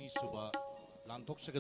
12수바 란톡스가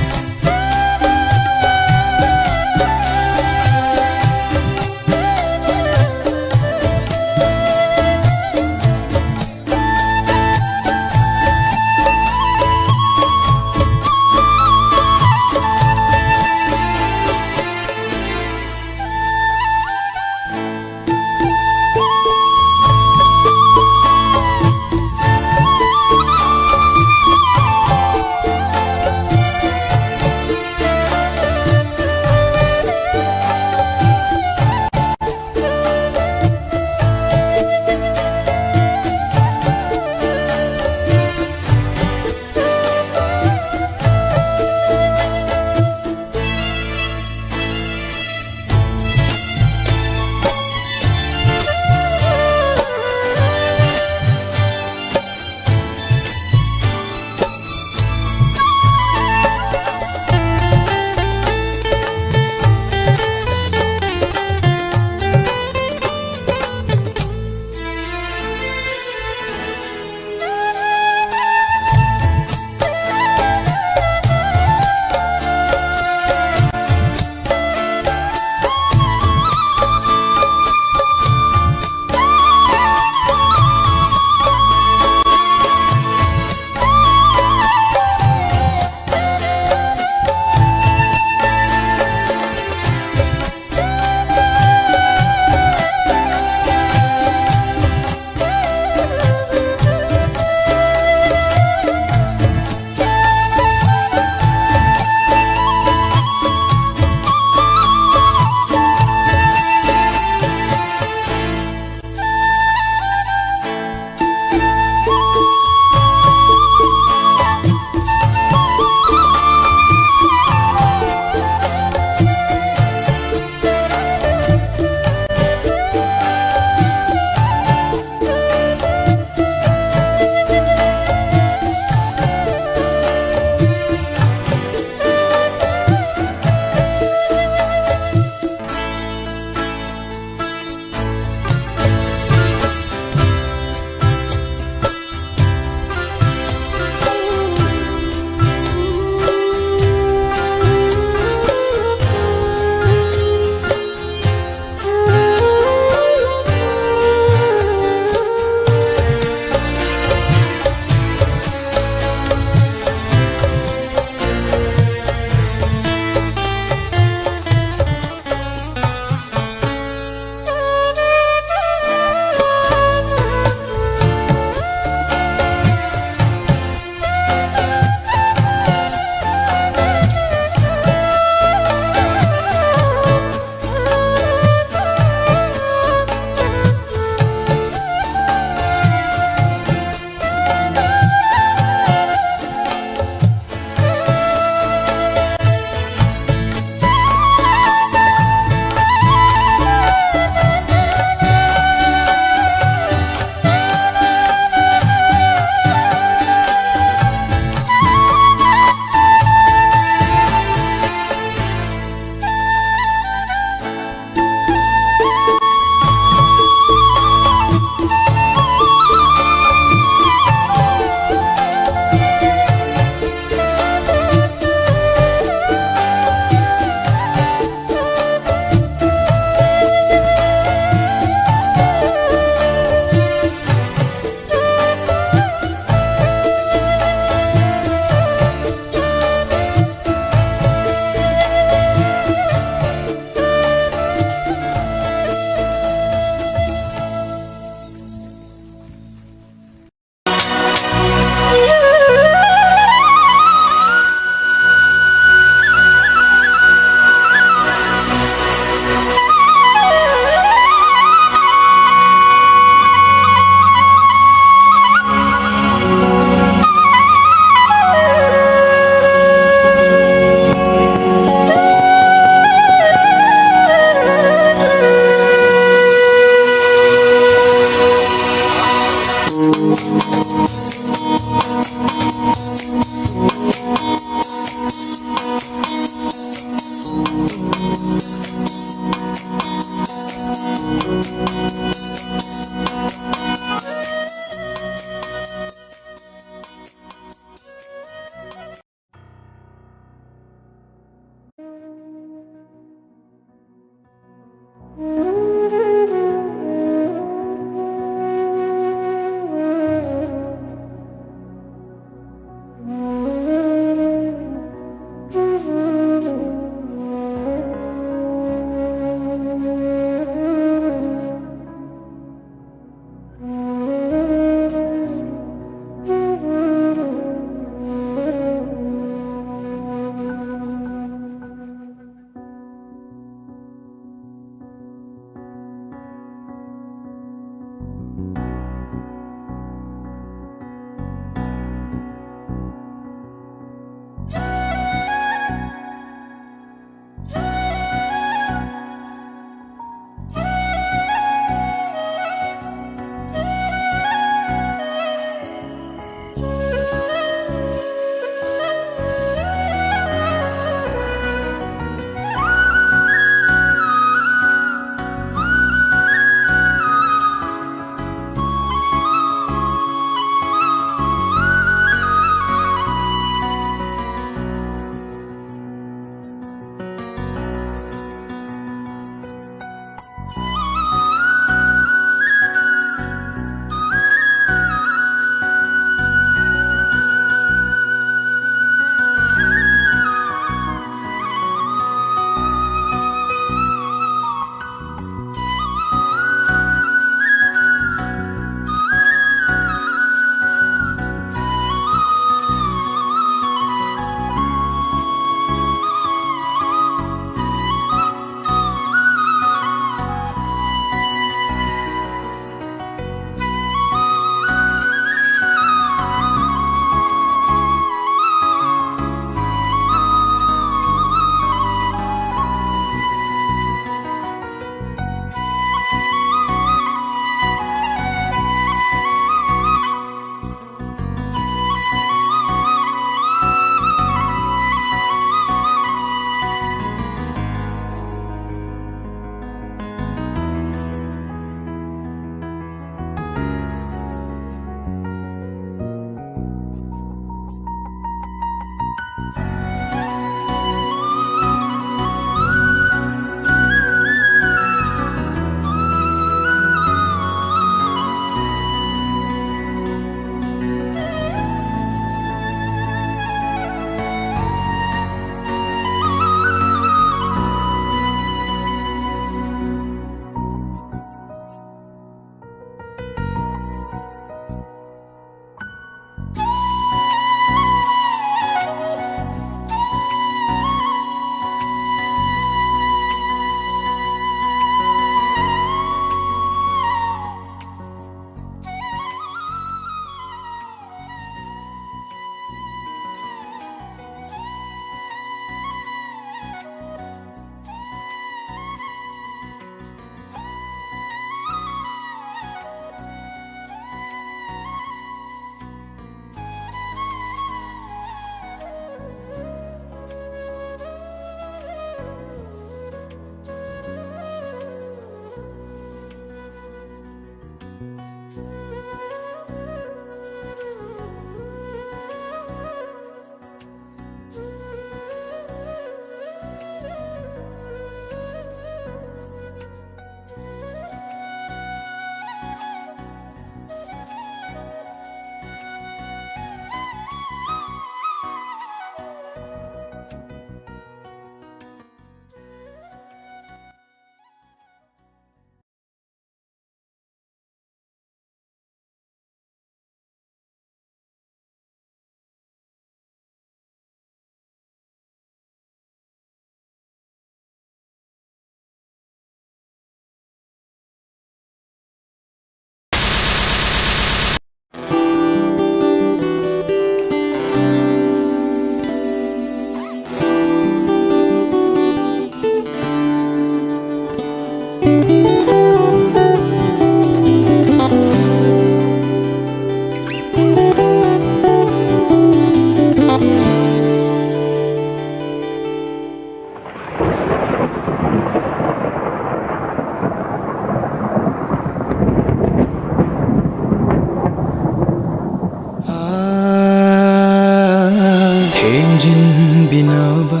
ꯊꯦꯡꯖꯤꯟꯕꯤꯅꯕ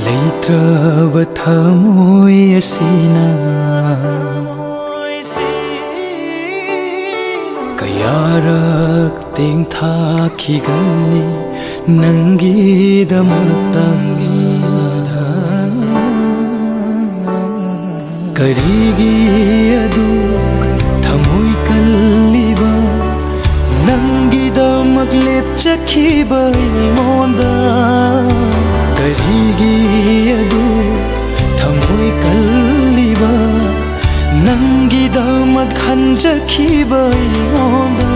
ꯂꯩꯇ꯭ꯔꯕ thamo asina kayarak ting thakigani nangi damakta karigi aduk thamoi kalliba nangi damak lep chakhiba imonda karigi aduk thamoi kalliba nangi damak khanjakhiba imonda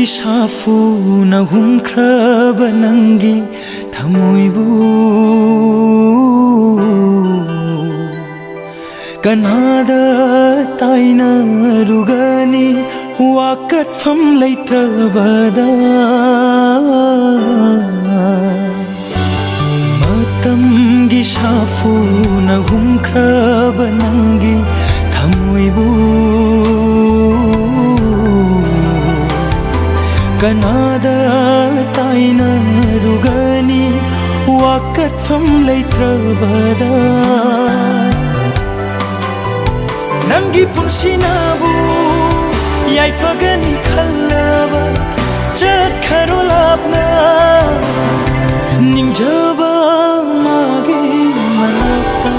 safu na humkraba nangi thamoibu kanada taina rugani wakat fam leitrabada matam gi safu na humkraba nangi thamoibu kanada taina rugani wakat fam leitrabada nangi punsinabu yai fagani khallaba chat kharolapna ningjaba mage manata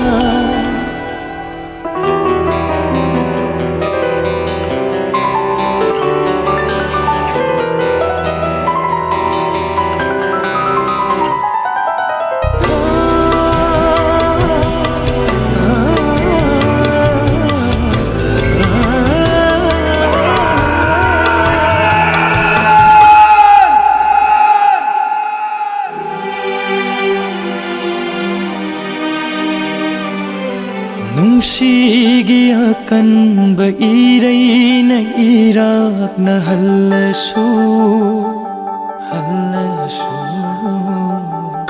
nungshigi akanba iraina irak na hallasu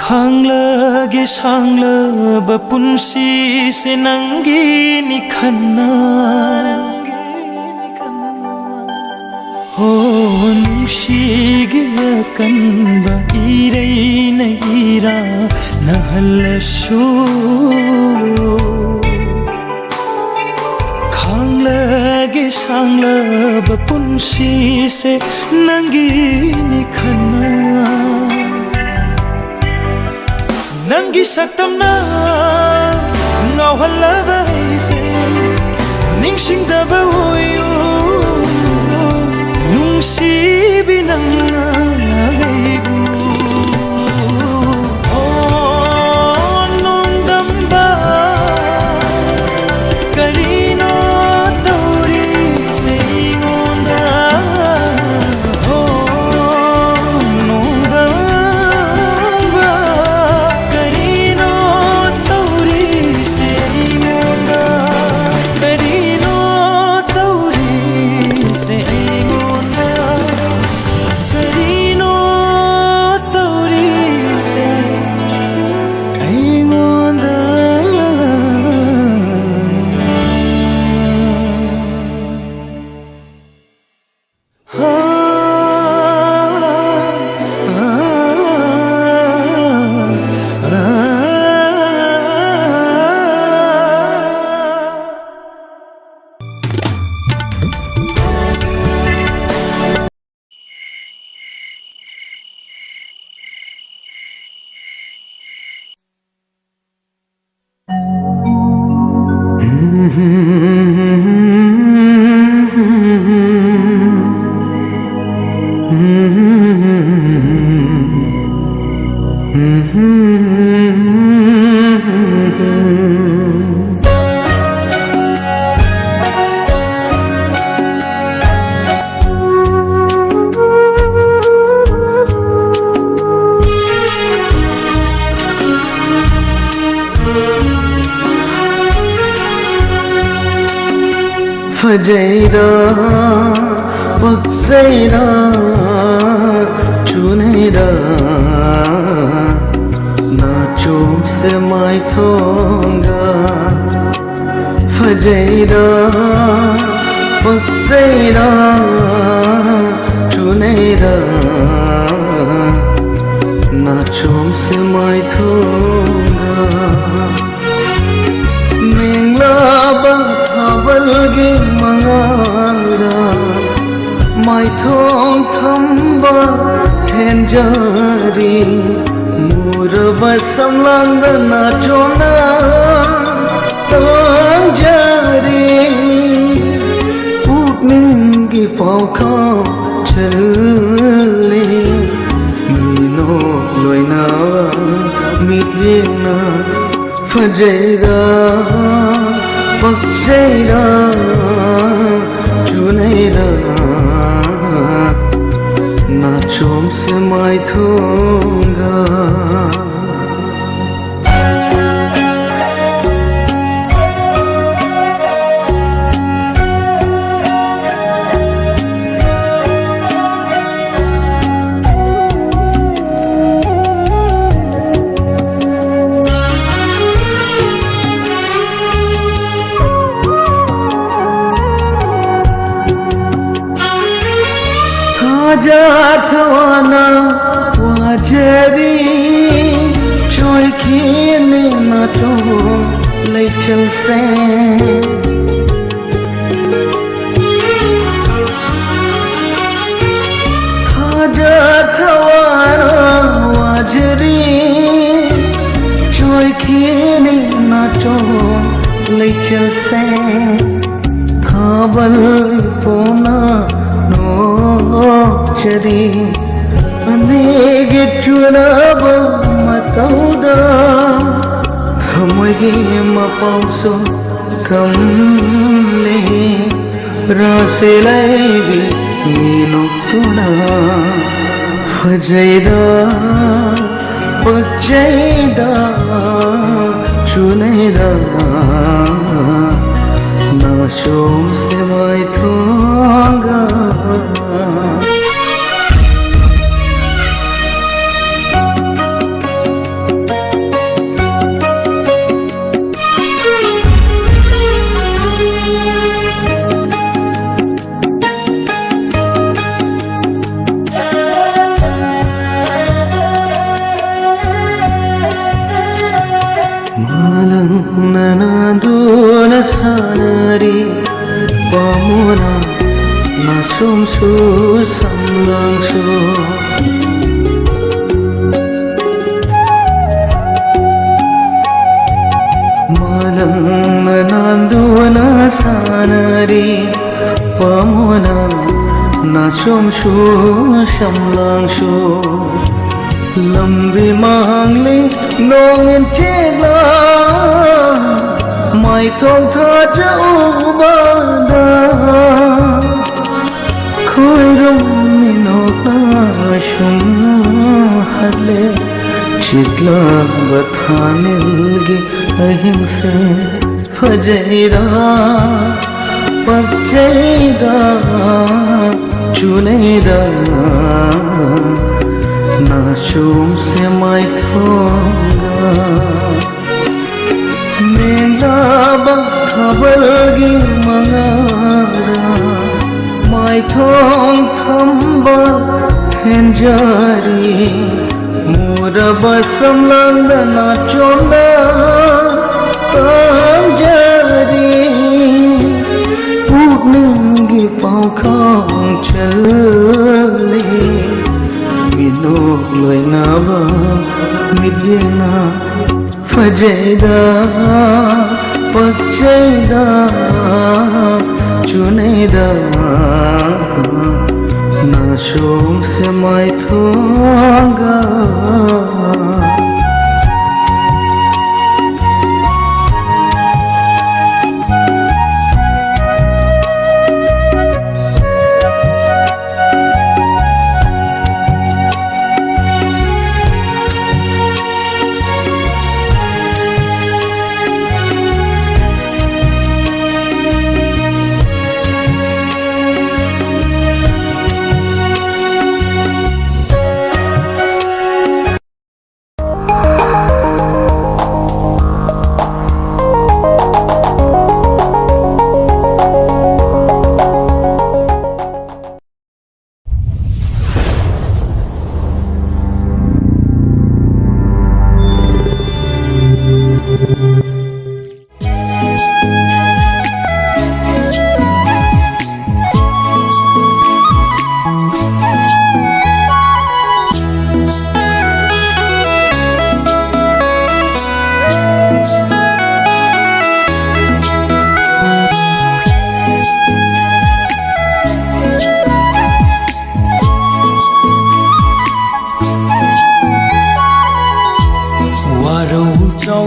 khanglage sanglaba punsi se nangi ni khanna ho nungshigi akanba iraina irak na hallasu lagi sanglaba punsi se nangi ni khana nangi saktamna ngau halaba se ningsing daba oyu nungsi binanga gaibu फजैरा पक्सैरा चुनैरा नाचों से माइथोंगा फजैरा पक्सैरा चुनैरा नाचों से माइथोंगा मेंगलाबा थाबलगे मंगारा माइथों थंबा थेंजारी मुरबा समलांगा नाचोना तंजारी पुकनिंगी पावखा चले मीनो लोइना मिटना फजैरा पक्सैरा चुनैरा नाचों से माइथोंगा जाथवाना वाजरी चोय खीने नाचो लैचल से जाथवाना वाजरी चोय खीने नाचो लैचल से थाबल पोना चरी अनेगे चुनाव मतौदा खमगे मपाउसो कमले रासेलाइबी मीनो तुना फजैदा पक्सैरा चुनैरा नाचों से माइथोंगा sanari pamuna nasum su samlang su malang nananduna sanari pamuna nasum su samlang su lambi mangli nongin chela माइथों था जाऊबादा खोइरों मिनोका शुम हले चितला बथाने लगी अहिंसे फजैरा पक्सैरा चुनैरा नाचों से माइथोंगा मेंगलाबा थाबलगे मंगारा माइथों थंबा थेंजारी मुरबा समलांगा नाचोना तंजारी पुकनिंगी पावखा चले मीनो लोइनाबा मिटना फजैरा पक्सैरा चुनैरा नाचों से माइथोंगा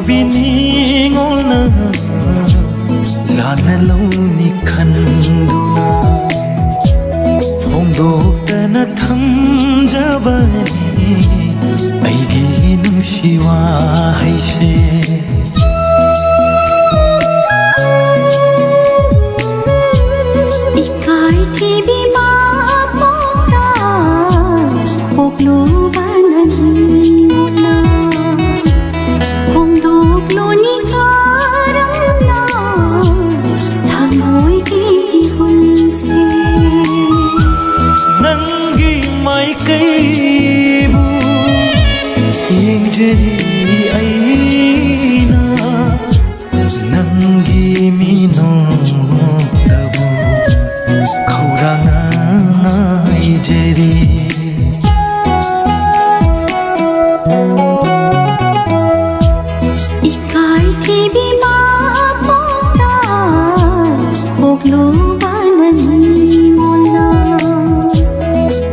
ꯆꯥꯎꯕꯤꯅꯤꯉꯣꯜꯅ ꯂꯥꯟꯅ ꯂꯧꯅꯤ ꯈꯟꯗꯨꯅ ꯐꯣꯡꯗꯣꯛꯇꯅ ꯊꯝꯖꯕꯅꯤ ꯑꯩꯒꯤ ꯅꯨꯡꯁꯤ ꯋꯥꯍꯩꯁꯦ 이카이 TV 마포다 복루바는 몰라 공독로니 가랑나 담오이기 혼세 ꯅꯪꯒꯤ ꯃꯥꯏꯀꯩꯕꯨ ꯌꯦꯡꯖꯔꯤ ꯑꯩꯅ ꯅꯪꯒꯤ ꯃꯤꯅꯣꯛꯇꯕꯨ ꯈꯧꯔꯥꯡꯅ ꯉꯥꯏꯖꯔꯤ 이카이 TV 마포다 복루바는 몰라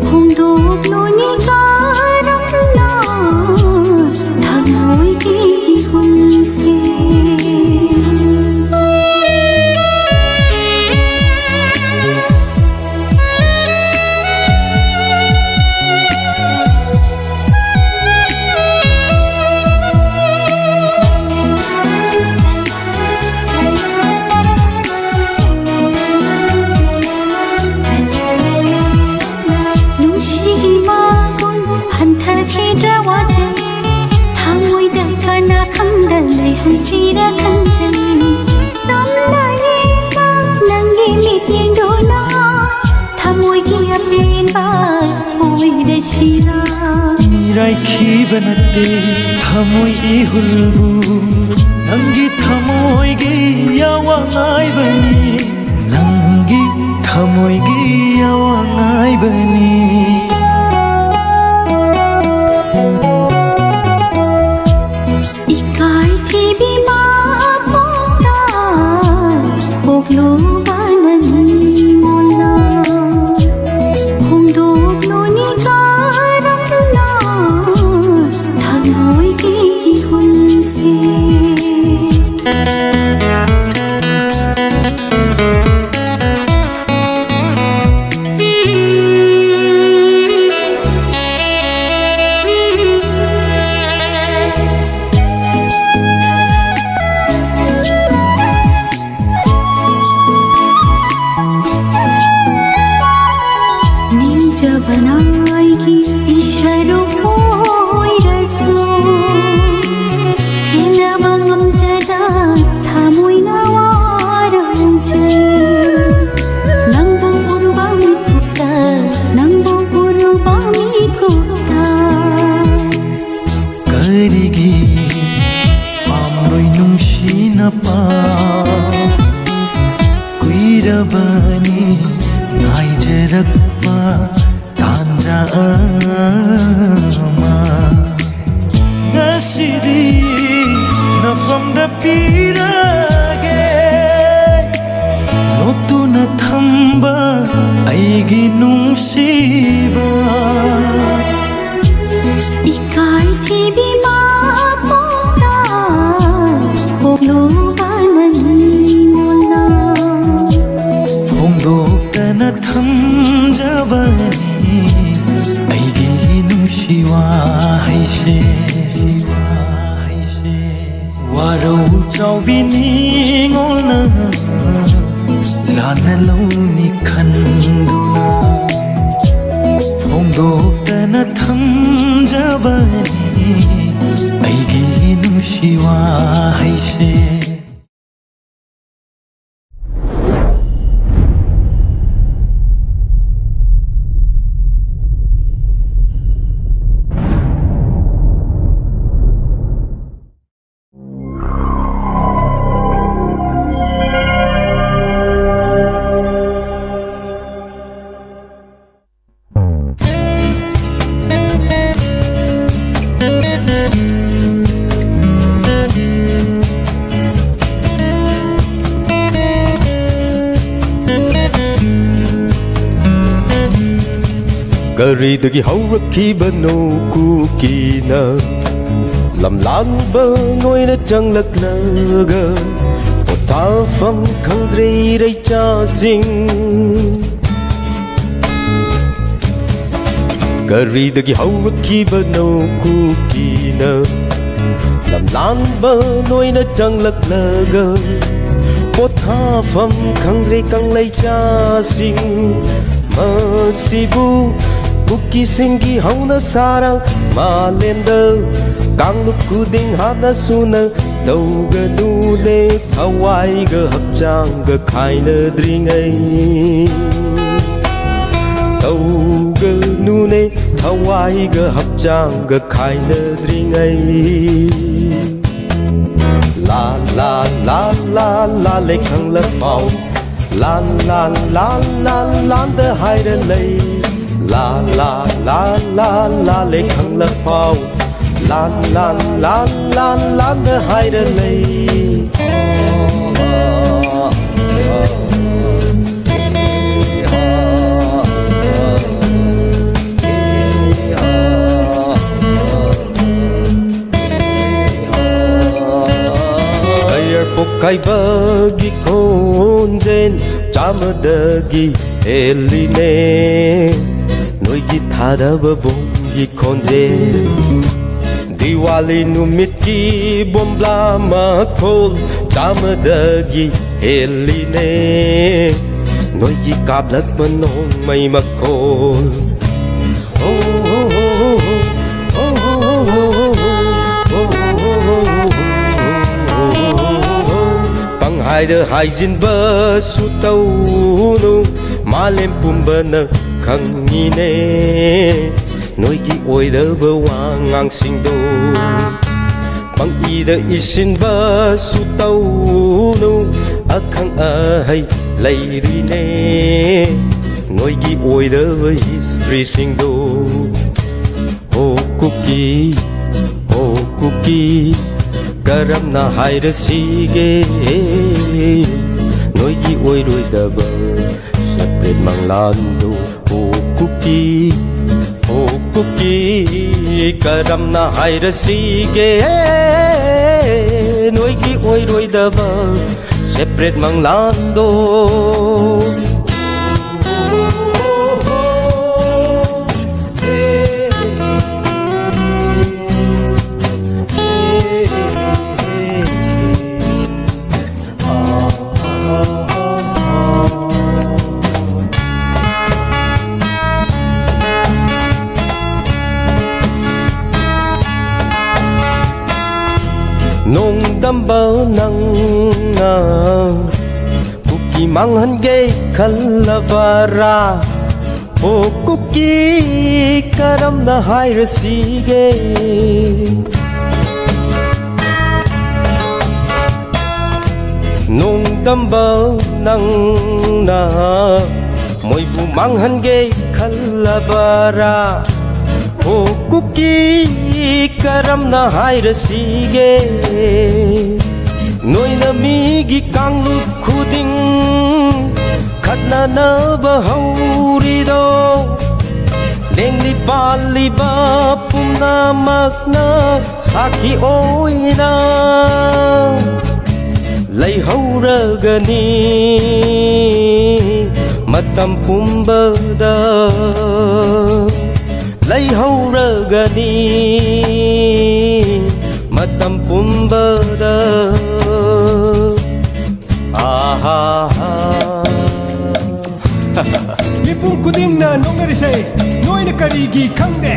공독로니 가랑나 담오이기 혼세 눈시마군 한타기라와제 당오이다 가나 강달래 한시라 강자니 썸나이가 난기 미팅도나 담오이기 앞인바 오이레 시라 ꯃꯤꯔꯥꯏꯈꯤꯕ ꯅꯠꯇꯦ ꯊꯃꯣꯏ ꯏꯍꯨꯜꯕꯨ ꯅꯪꯒꯤ ꯊꯃꯣꯏꯒꯤ ꯌꯥꯋꯥ ꯉꯥꯏꯕꯅꯤ ꯅꯪꯒꯤ ꯊꯃꯣꯏꯒꯤ ꯌꯥꯋꯥ ꯉꯥꯏꯕꯅꯤ 이카이 TV 마포다 복루바는 몰라 공독로니 가랑나 담오이기 혼세 민저번아이기 이샤로 보이라소 세나방 엄자다 다모이 나와랑제 낭봉 우루밤이 굽다 낭봉 우루밤이 굽다 ꯀꯔꯤꯒꯤ ꯄꯥꯝꯂꯣꯏ ꯅꯨꯡꯁꯤꯅꯕ ꯀꯨꯏꯔꯕꯅꯤ ꯉꯥꯏꯖꯔꯛꯄ ꯇꯥꯟꯖꯥ ꯑꯃ ꯉꯁꯤꯗꯤ ꯅꯐꯝꯗ ꯄꯤꯔꯒꯦ ꯂꯣꯠꯇꯨꯅ ꯊꯝꯕ ꯑꯩꯒꯤ ꯅꯨꯡꯁꯤꯕ 이카이 TV 마포다 복루바는 몰라 ꯐꯣꯡꯗꯣꯛꯇꯅ ꯊꯝꯖꯕꯅꯤ ꯑꯩꯒꯤ ꯅꯨꯡꯁꯤ ꯋꯥꯍꯩꯁꯦ ꯋꯥꯔꯧ ꯆꯥꯎꯕꯤꯅꯤꯉꯣꯜꯅ ꯂꯥꯟꯅ ꯂꯧꯅꯤ ꯈꯟꯗꯨꯅ ꯐꯣꯡꯗꯣꯛꯇꯅ ꯊꯝꯖꯕꯅꯤ ꯑꯩꯒꯤ ꯅꯨꯡꯁꯤ ꯋꯥꯍꯩꯁꯦ ꯀꯔꯤꯗꯒꯤ ꯍꯧꯔꯛꯈꯤꯕꯅꯣ ꯀꯨꯀꯤꯅ lầm lambo ngôi nó chẳng lắc lơ một ta phong khăng rây đây cha sinh Gari dagi hau ki ba no ku ki na lam ba noi na chang lak la ga pot ha pham khang re kang lai cha sing ma si bu ki sing ki hau na sarang ma len da kang lu ku ding ha na su na đâu ga nu le thawai ga hap chang ga khai na dring ai đâu ga nu ne thawai ga hap chang ga khai na dring ai la la la la la le khang la phao la la la la la de hai de lei la la la la la le khang la phao la la la la la de hai de lei Pokai bagi konjen chamadagi eline noi gi thada babongi konjen Diwali numit ki bombla ma khol chamadagi eline noi gi kablak manong mai makol hai de hai jin ba su tau nu malem pum ba na khang ni ne noi gi oi de ba wang ang sing do bang i de isin ba su tau nu akhang a hai lai ri ne noi gi oi de ba history sing do oh cookie karam na hai de sige noi gi oi roi da ba separate mang lan do oh cookie karam na hai de sige noi gi oi roi da ba separate mang lan do nông đâm bơ nang na kuki mang han ge khalavara o kuki karam na hai rasi ge nông đâm bơ nang na moi bu mang han ge khalavara o kuki karam na hai rasi ge noi na mi gi kang lu khuding khatna na ba hauri do leng li pali ba pum na mak na sakhi oi na lai haura gani matam pum ba da lai haura gani matam pumba da aha mipum kuding na nongari sei noina karigi khangde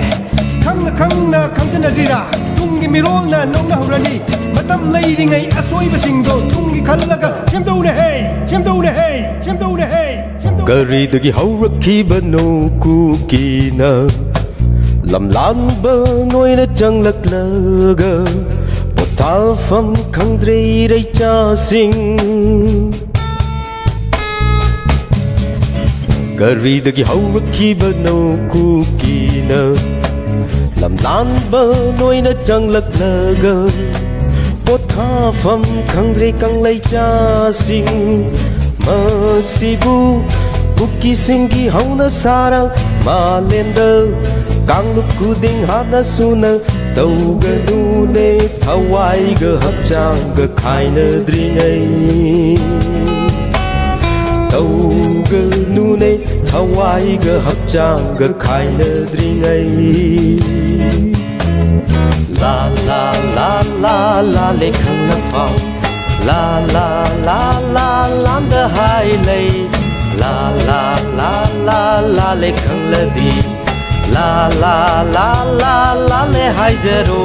khangna khangjana dira tungi mirol na nongna hurani matam leiringai asoi basingdo tungi khallaga semdaune hey gari dagi hauraki bano kukina lam lan ba ngoi na chang lak la ga ta pham khang rei rei cha sing gari dagi hauraki bano kukina lam lan ba ngoi na chang lak la ga ta pham khang rei kang lai cha sing ma si bu ꯀꯨꯀꯤꯁꯤꯡꯒꯤ ꯍꯧꯅ ꯁꯥꯔꯪ ꯃꯥꯂꯦꯝꯗ ꯀꯥꯡꯂꯨꯞ ꯈꯨꯗꯤꯡ ꯍꯥꯠꯅ ꯁꯨꯅ ꯇꯧꯒꯅꯨꯅꯦ ꯊꯋꯥꯏꯒ ꯍꯛꯆꯥꯡꯒ ꯈꯥꯏꯅꯗ꯭ꯔꯤꯉꯩ tauganune thawaiga hapchanga khainadringai la la la la la le khangna phau la la la la la da hai lei la la la la la le khangla di la la la la la le hai zero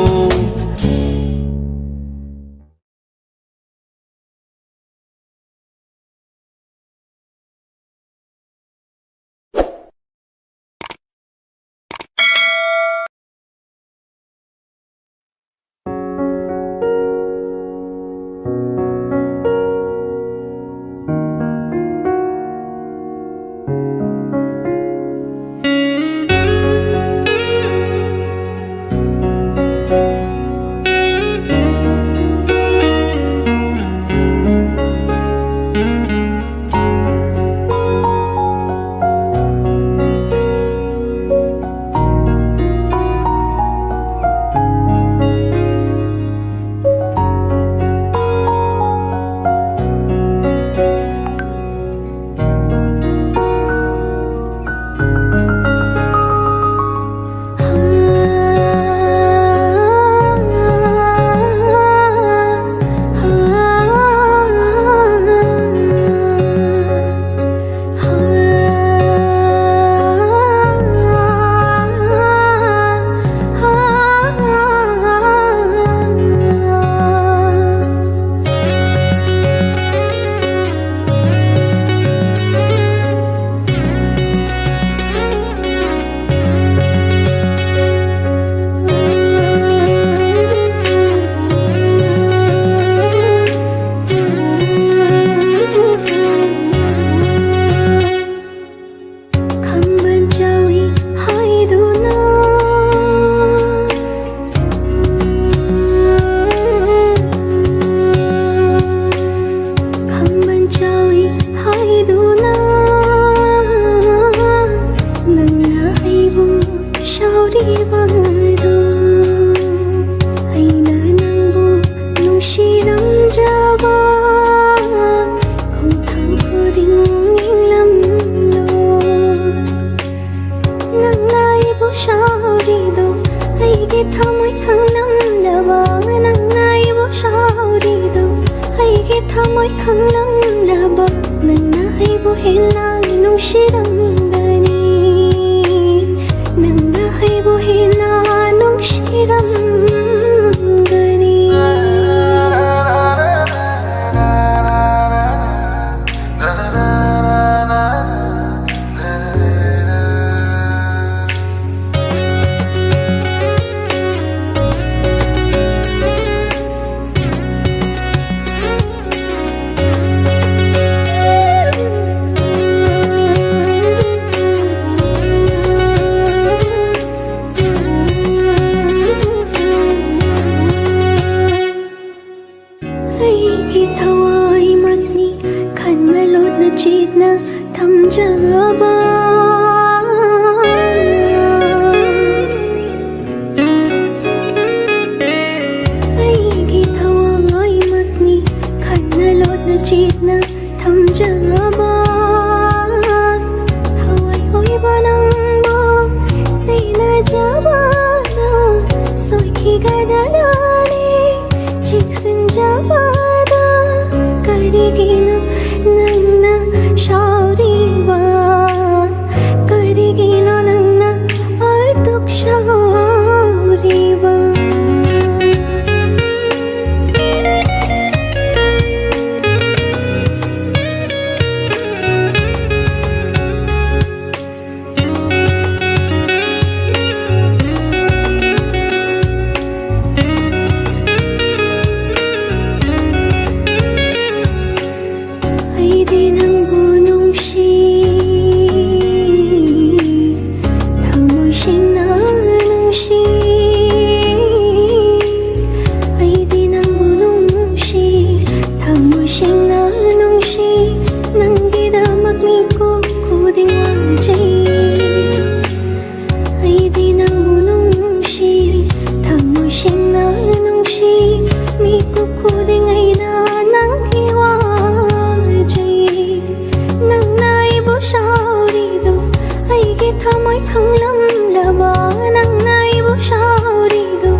thamay khanglamlaba nangna ibu shaurido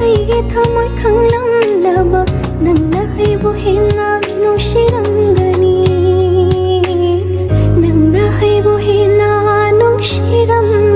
aige thamay khanglamlaba nangna ibu hena nungshirangani nangna ibu hena nungshirangani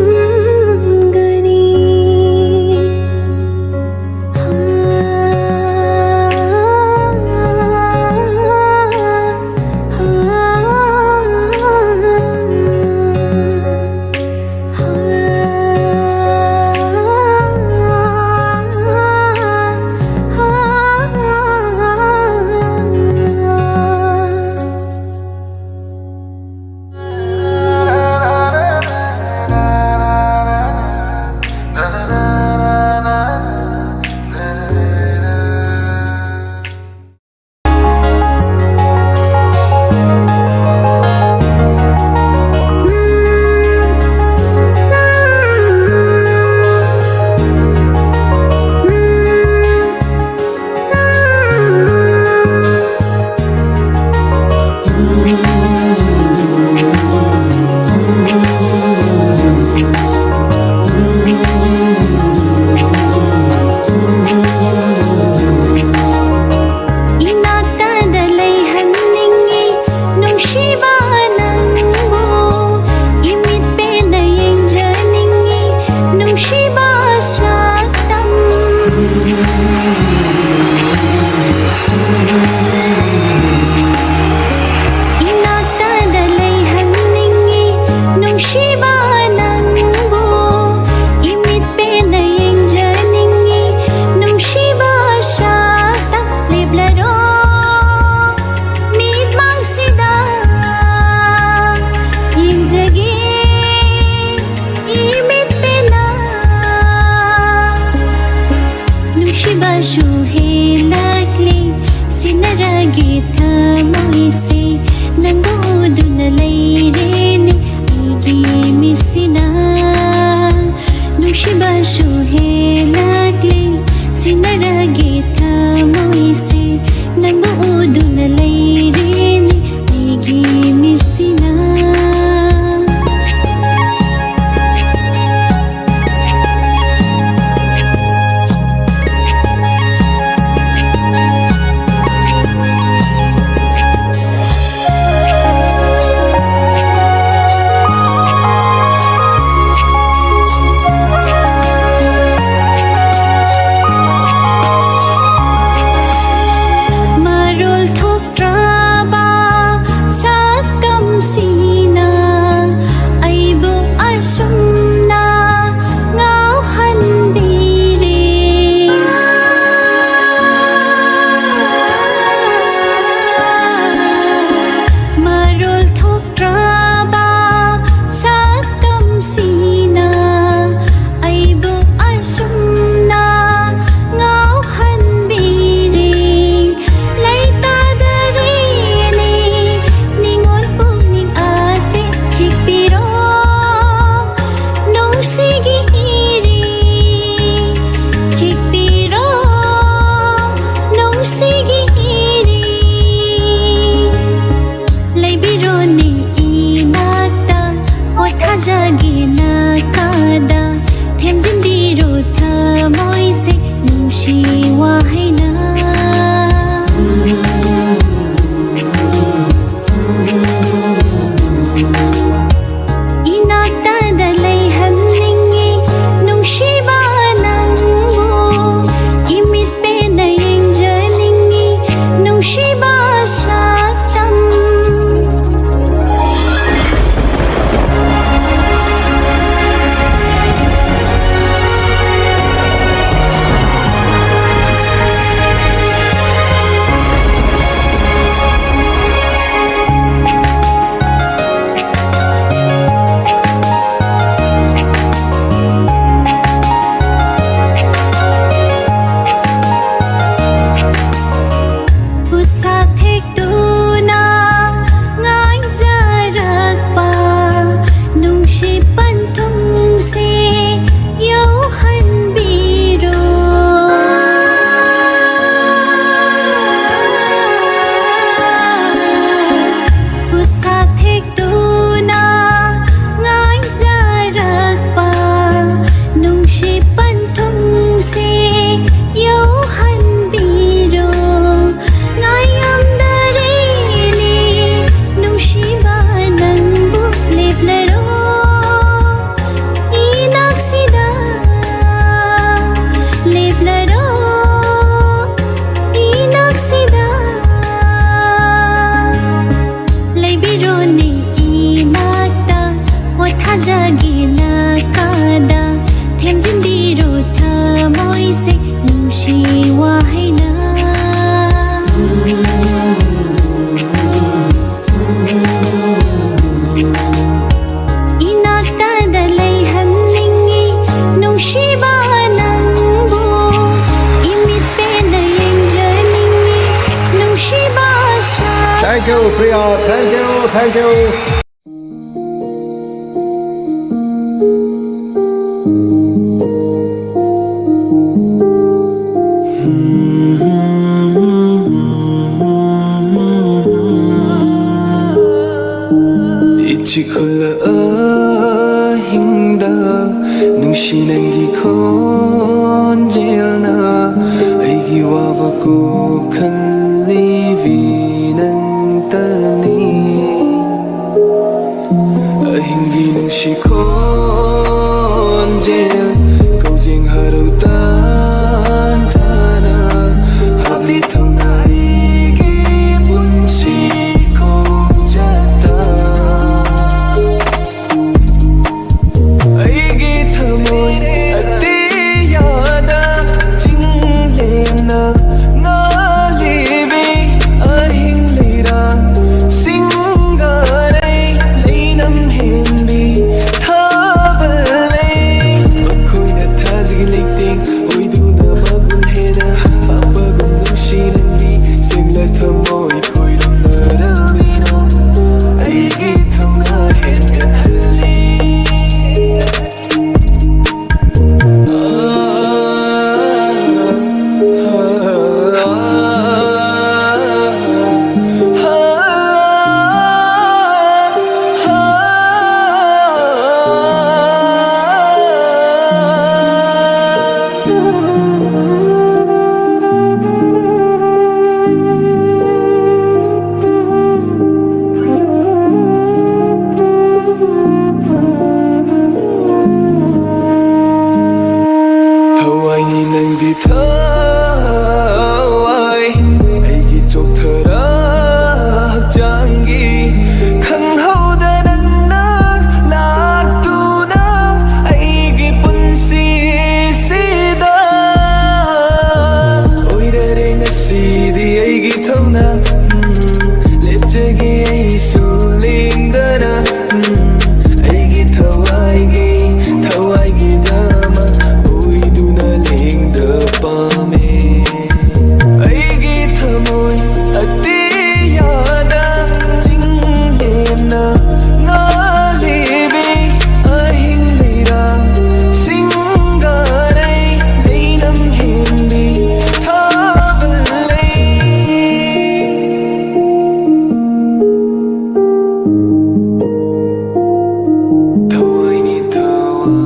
Thank you, Priya. Thank you. Thank you. 이치콜라hinda nungsinangi khonjelna aigi wabaku khallivi nantani ahingi nungsi khonjel kaujeng harutan thana habli thauna aigi punsi khonjata aigi thamoi atiyada jinglena ngalibi ahing leira singarai leinam henbi thabalai bakhoina thajgi leiting oiduna magul hena apagum nungsinangi singla thamoi khoiram naramino aigi thamna hengan halli Thawai ni nang di thawai aigi chokthara hakjangi khanghauda nangna laktuna aigi punsi sida oirare ngasidi aigi thauna lepjagi aisu lingdana aigi thawai dama oiduna lingda pame aigi thamoi atiyada jinglena ngalibi ahing leira singarai leinam henbi thabalai thawai ni thawai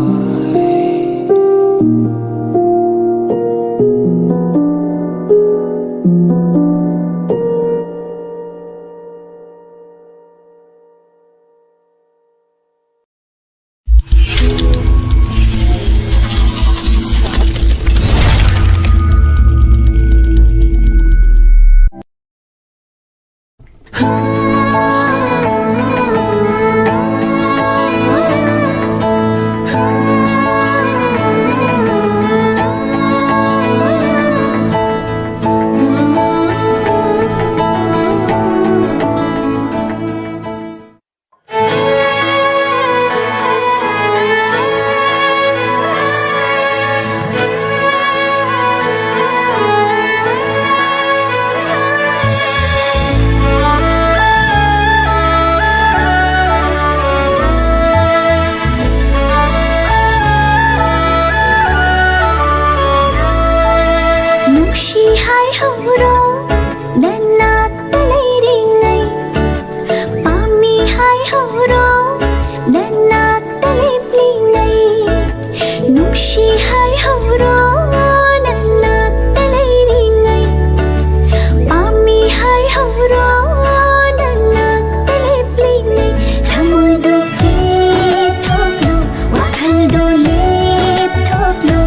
Nungshi hai hauro nanak talairingai Pami hai hauro nanak taliblingai Nungshi hai hauro nanak talairingai Pami hai hauro nanak taliblingai Thamoi do ke thoklo wakhal do lep thoklo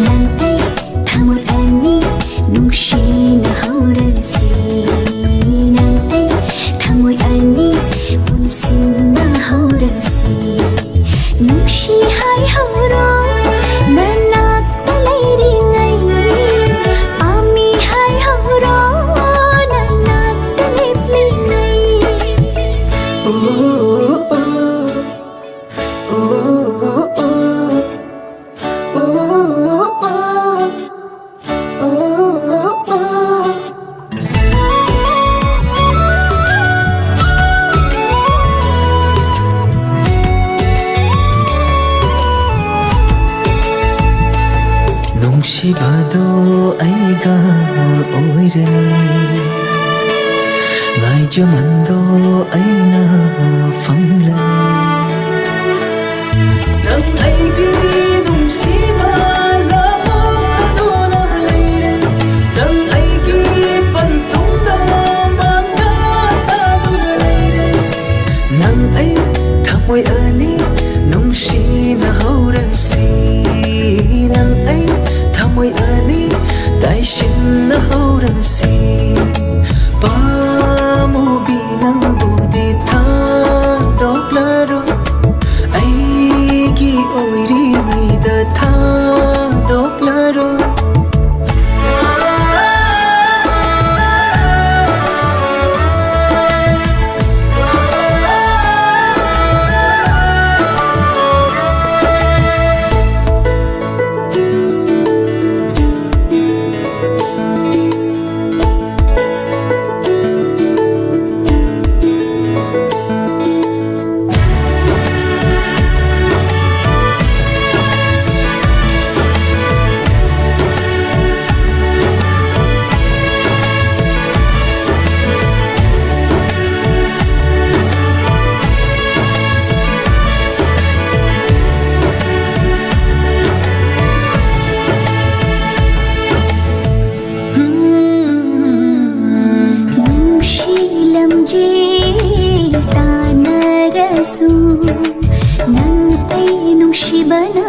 Nang ai thamoi ani nungshina haurasi Nang ai thamoi ani punsina haurasi Nungshi hai hauro nanak talairingai Pami hai hauro nanak taliblingai ꯅꯨꯡꯁꯤꯕꯗꯣ ꯑꯩꯒ ꯑꯣꯏꯔꯅꯤ ꯉꯥꯏꯖꯃꯟꯗꯣ ꯑꯩꯅ ꯐꯪꯂꯅꯤ ꯅꯪ ꯑꯩꯒꯤ ꯅꯨꯡꯁꯤꯕ ꯂꯥꯞꯄꯗꯨꯅ ꯂꯩꯔꯦ ꯅꯪ ꯑꯩꯒꯤ ꯄꯟꯊꯨꯡꯗ ꯃꯥꯡꯗ ꯇꯥꯗꯨꯅ ꯂꯩꯔꯦ ꯅꯪ ꯑꯩ ꯊꯃꯣꯏ ꯑꯅꯤ ꯅꯨꯡꯁꯤꯅ ꯍꯧꯔꯁꯤ ꯅꯪ ꯑꯩ ꯊꯃꯣꯏ ꯑꯅꯤ ꯇꯥꯏꯁꯤꯟꯅ ꯍꯧꯔꯁꯤ ꯄꯥꯝꯃꯨꯕꯤ ꯅꯪꯕꯨꯗꯤ ꯊꯥꯗꯣꯛꯂꯔꯣꯏ ꯑꯩꯒꯤ ꯑꯣꯏꯔꯤꯉꯩꯗ ꯊꯥꯗꯣꯛꯂꯔꯣꯏ ꯅꯪ ꯑꯩ ꯅꯨꯡꯁꯤꯕꯅ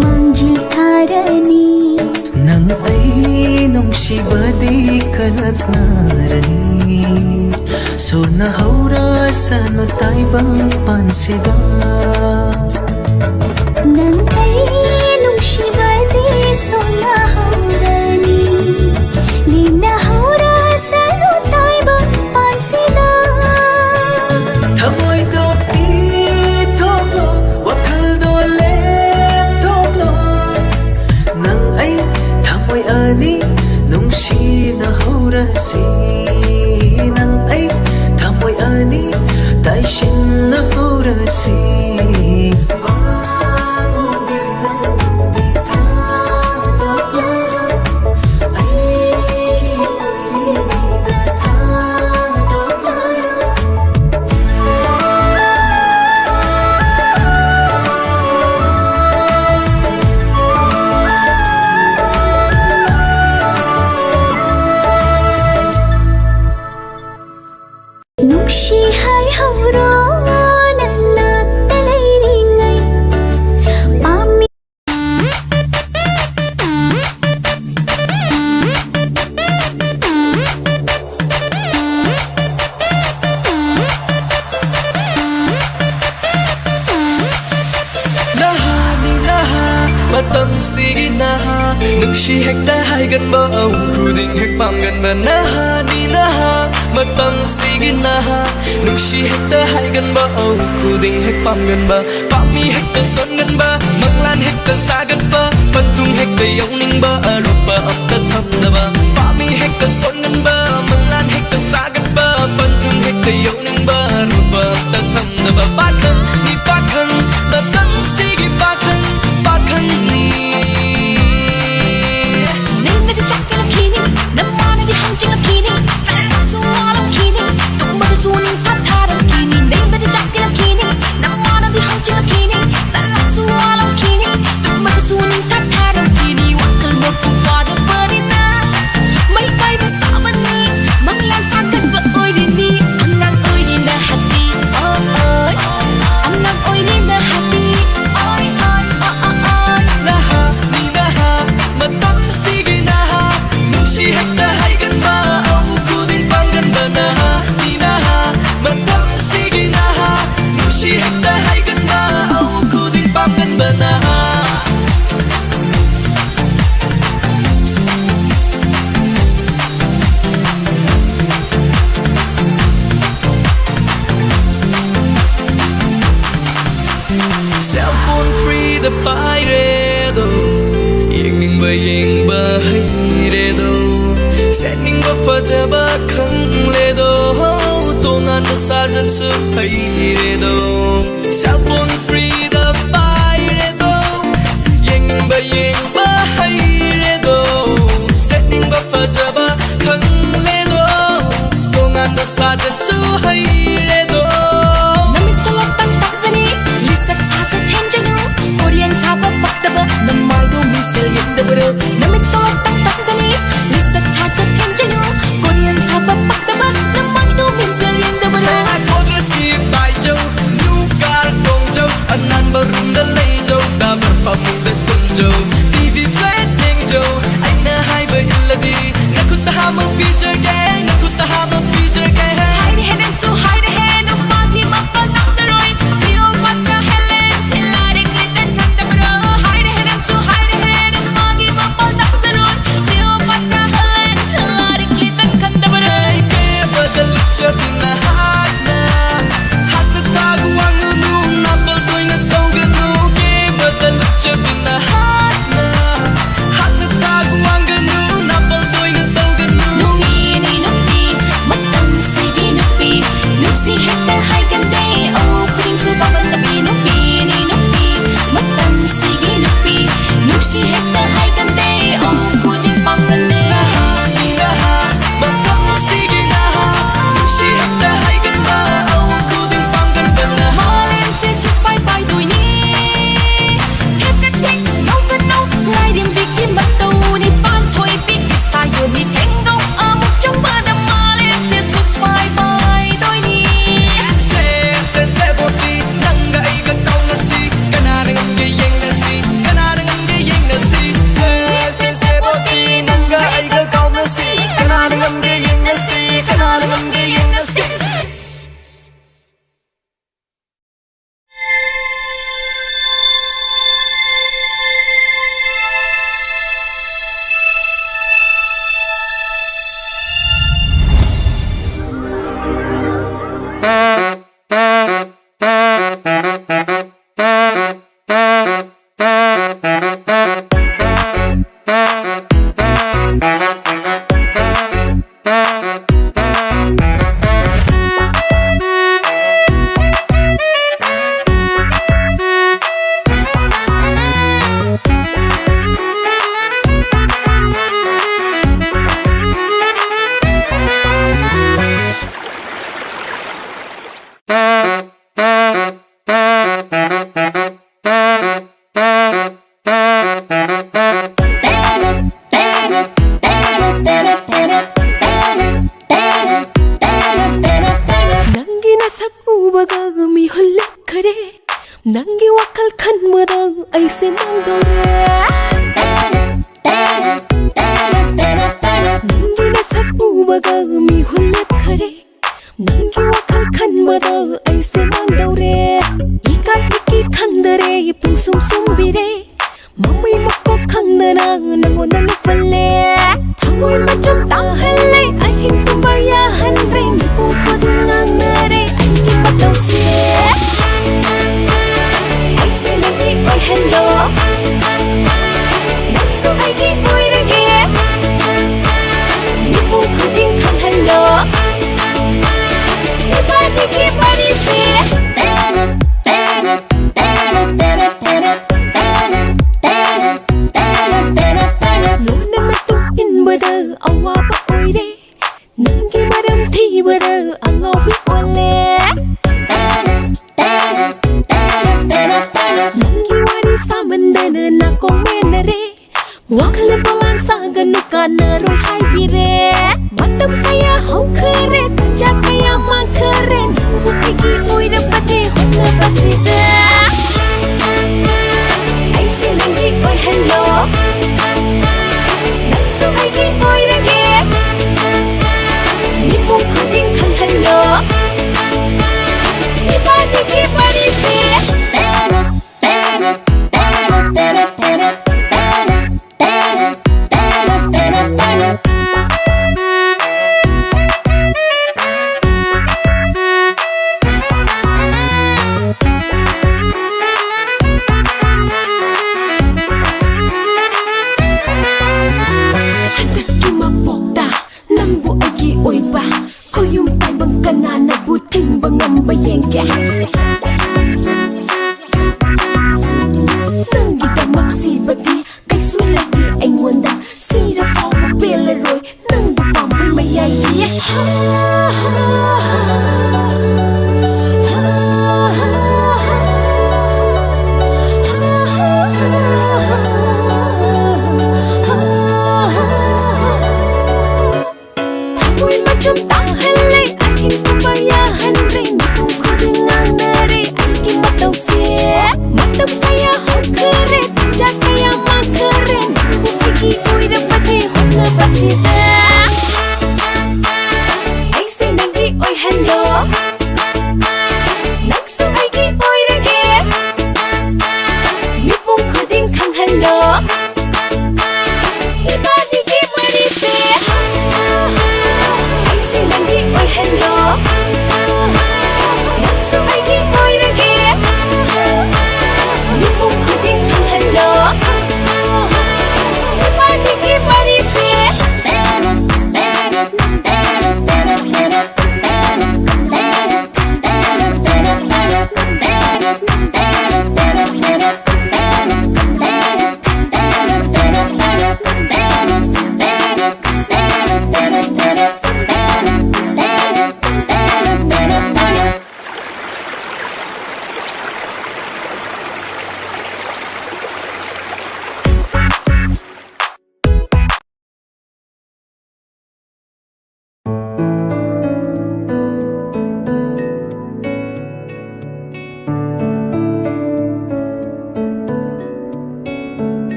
ꯃꯥꯡꯖꯤꯜ ꯊꯥꯔꯅꯤ ꯅꯪ ꯑꯩ ꯅꯨꯡꯁꯤꯕꯗꯤ ꯀꯂꯛꯅꯔꯅꯤ ꯁꯣꯟꯅ ꯍꯧꯔꯁꯅꯨ ꯇꯥꯏꯕꯪ ꯄꯥꯟꯁꯤꯗ ꯅꯪ ꯑꯩ ꯅꯨꯡꯁꯤꯕꯗꯤ ꯁꯣꯟꯅ ꯍꯧꯔꯅꯤ ꯂꯤꯅ ꯍꯧꯔꯁꯅꯨ ꯇꯥꯏꯕꯪ ꯄꯥꯟꯁꯤꯗ ꯊꯃꯣꯏꯗꯣ ꯄꯤꯊꯣꯛꯂꯣ ꯋꯥꯈꯜꯗꯣ ꯂꯦꯞꯊꯣꯛꯂꯣ ꯅꯪ ꯑꯩ ꯊꯃꯣꯏ ꯑꯅꯤ ꯅꯨꯡꯁꯤꯅ ꯍꯧꯔꯁꯤ ꯅꯪ ꯑꯩ ꯊꯃꯣꯏ ꯑꯅꯤ ꯇꯥꯏꯁꯤꯟꯅ ꯍꯧꯔꯁꯤ ꯄꯥꯝꯃꯨꯕꯤ ꯅꯪꯕꯨꯗꯤ ꯊꯥꯗꯣꯛꯂꯔꯣꯏ ꯑꯩꯒꯤ ꯑꯣꯏꯔꯤꯉꯩꯗ ꯊꯥꯗꯣꯛꯂꯔꯣꯏ ꯅꯨꯡꯁꯤ ꯍꯥꯏꯍꯧꯔꯣ ꯅꯅꯥꯛꯇ ꯂꯩꯔꯤꯉꯩ ꯄꯥꯝꯃꯤ Naha matamsigi naha nungshi hekta haiganba au kuding hek pamganba naha ni naha matamsigi naha nungshi hekta haiganba au kuding hek pamganba pami hekta songanba manglan hekta saganba pantung hekta yauningba arupa apta thamdaba pami hekta songanba manglan hekta saganba pantung hekta yauningba arupa apta thamdaba pakhang ni pakhang matamsigi pakhang Name the jacket of Kini, the man of the hunting of Kini, Sarasu all of Kini, Tumbazuning Tatar of Kini, name the jacket of Kini, the man of the hunting of Kini, Sarasu all of Kini, Tumbazuning Tatar of Kini, Wakal Moku Father Purina, my baby Savani, Manglan Sakan but Oidini, I'm not Oidina happy, I'm not Oidina happy. Naha ni naha matamsigi naha nungshi hekta haiganba au kuding pamganba naha ni naha matamsigi naha nungshi hekta haiganba au kuding pamganba naha Cell phone free the pairedo yengba yengba hairedo setningba fajaba khangledo tongan sajan su hairedo Cell phone free the pairedo yengba yengba hairedo hayredo Namit talotang takzani Lisak sasak henjanu Korean saba paktaba Namaido mistel yendabro Namit talotang takzani Lisak sasak henjanu Korean saba paktaba Namaido mistel yendabro Kodras ki baijo Nukar dongjo Anan barunda leijo Dabar pamunda tunjo TV flat dingjo Aina hai ba illadi Nakuta hama feature gang Nakuta hama feature gang Hide head and so hide head No party mappa naktaroy Feel what the hell Hilari glitan kandabro Hide head and so hide head No party mappa naktaroy Feel what the hell Hilari glitan kandabro Ke badal chatina hatna Hatna tagu angunu Napal toina tonganu Ke badal chatina hatna Hatna tagu anganu Napal toina tonganu Nupini nupi Matam sige nupi Nusi hekta hai gande Oh puding sa babang tabi Nupini nupi Matam sige nupi Nusi hekta hai gande Oh puding pang gande Malin se supay bay đôi ni Thép cách thích nấu cất nấu Lai điểm đi kim bắt đầu Ni ban thôi biết cái style Yo mi thành công Ở một trong bờ đầm Malin se supay bay đôi ni Nangi nasak ubaga mi hulek khare Nangi wakal khan mada aise mang dore Nangi nasak ubaga mi hulek khare Nangi wakal khan mada aise mang dore Ikai iki khandare pung sum sum bire Mamai makko khandana nangona nifale Thamoi macham tahalle ahin tumaya hanre Nipu kodungang nare ahi pataw se Aise nagi oi hello Nakso ahi oi rage Nipu koding khang hello Nipa nigi bari se Lona natung inbada awaba oire Nangi maram thibada angawi ole Nangi wari samandana nakong menare Wakala balan saganu kana roi hai bire Matam kaya hau kare kaja kaya mang kare Nangu aigi oira pate hona basida Aise nangi oi hello Nakso aigi oi rage Nipu koding khang hello Nipa nigi bari se Handaki mapokta Nangbu aigi oiba Koyum tay bang kanana Buting bang amba yengge Nangi ta magsibadi Kay sulati ay wanda Sira fao mapela roy Nangbu pambay mayayi Ha ha ha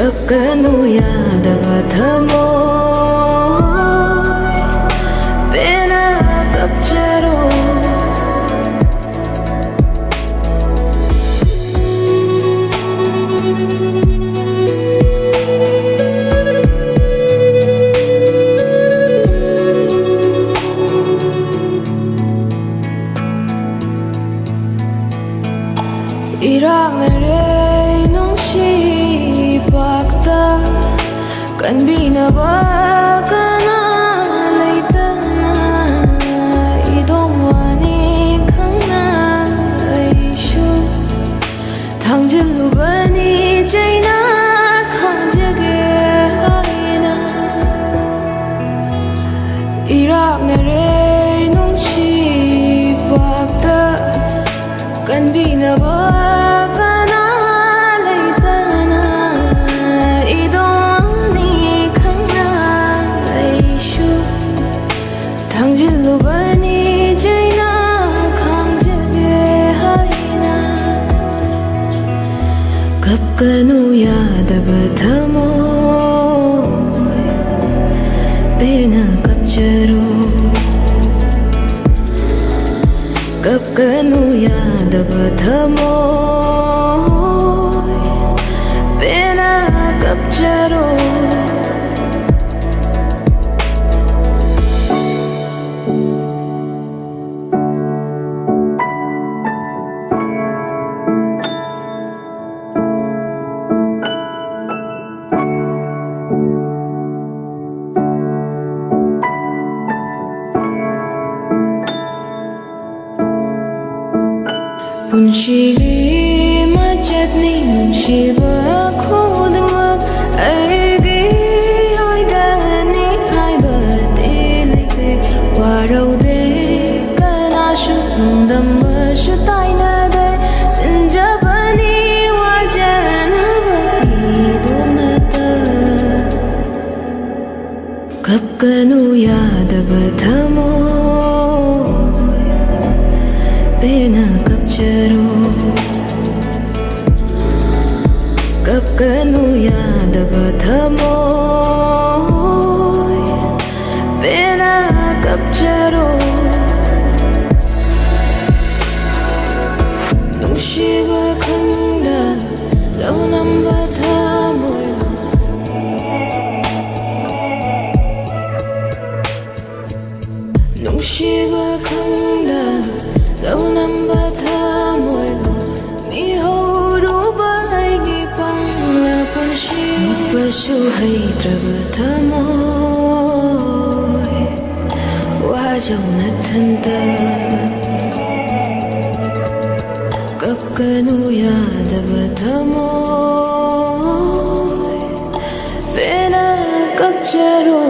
ꯀꯞꯀꯅꯨ ꯌꯥꯗꯕ ꯊꯃꯣꯏ ꯄꯦꯟꯅ ꯀꯞꯆꯔꯣ 이락날의 농시박다 깐비나봐 그나 레이따나 이동환이 강나 이슈 당질루바니 제이나 강제게 하이나 이락날의 농시박다 깐비나봐 kapkanu yadaba thamoy pena kapcharo kapkanu yadaba thamoy pena kapcharo Punshigi majatni nunshiba khudmak aigi hoigani haibate leite waraude kanashu nundammashu tainade sinjabani wajanabani donata kapkanu yadaba thamoy pena kapcharo kapkanu yadaba thamoy pena kapcharo nungsiba khangda launamba thamoy nungsiba khangda launamba thamoy mihoruba aigi pangla punshi nupashu haitraba thamoy wajau nathanta kapkanu yadaba thamoy pena kapcharo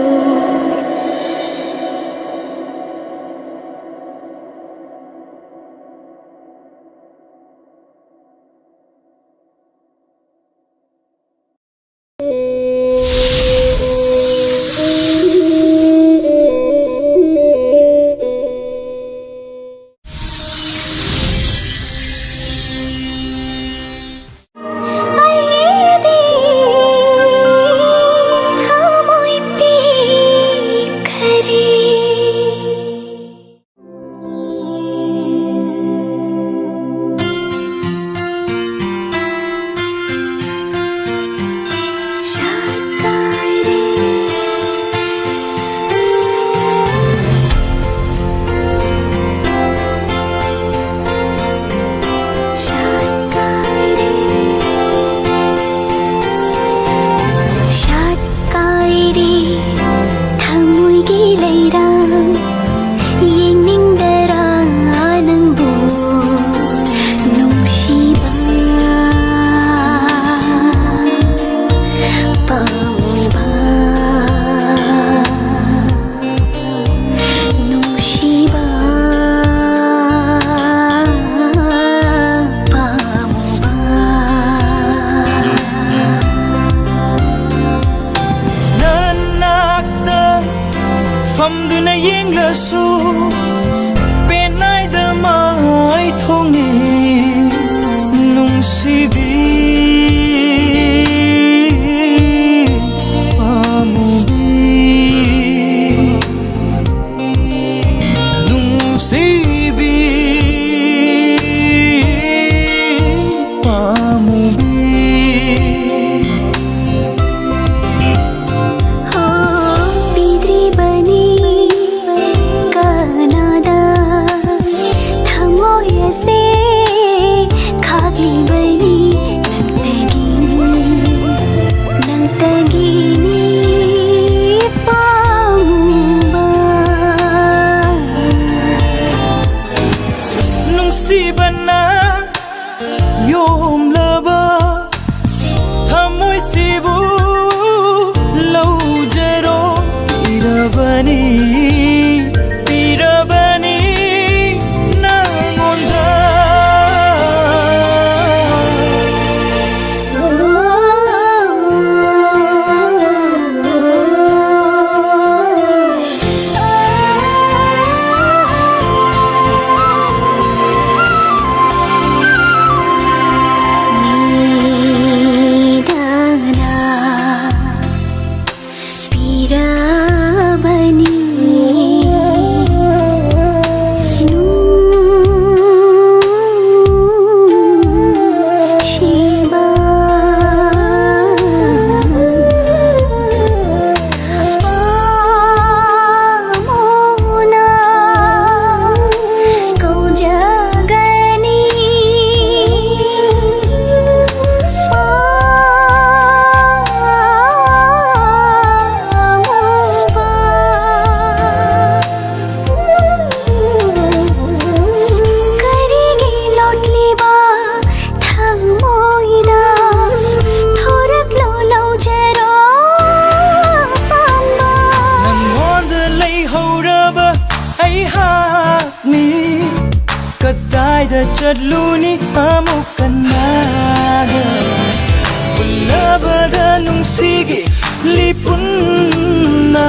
lipunna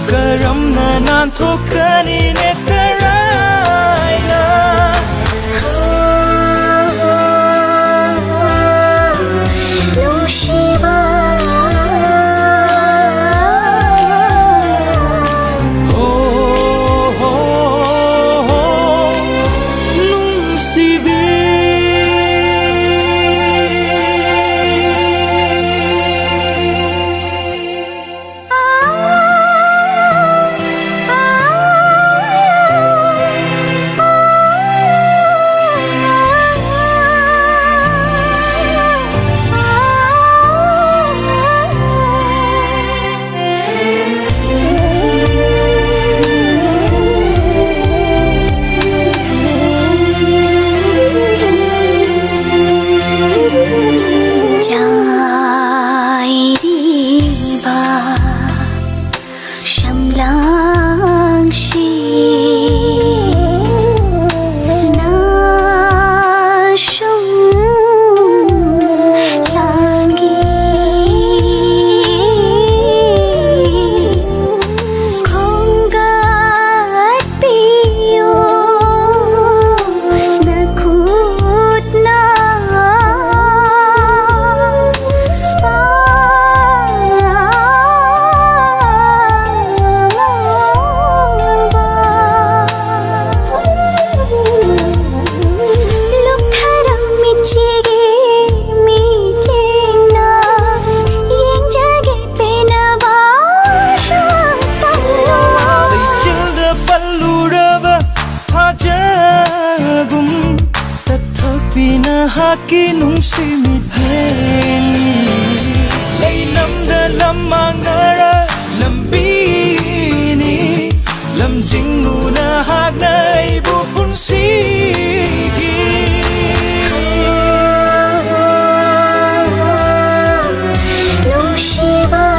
karamna nan thokani ne taraina Nungsiba haki nungsi miteni lay namda lamangara lambini lamjinguna hagna ibu punsigi Nungsiba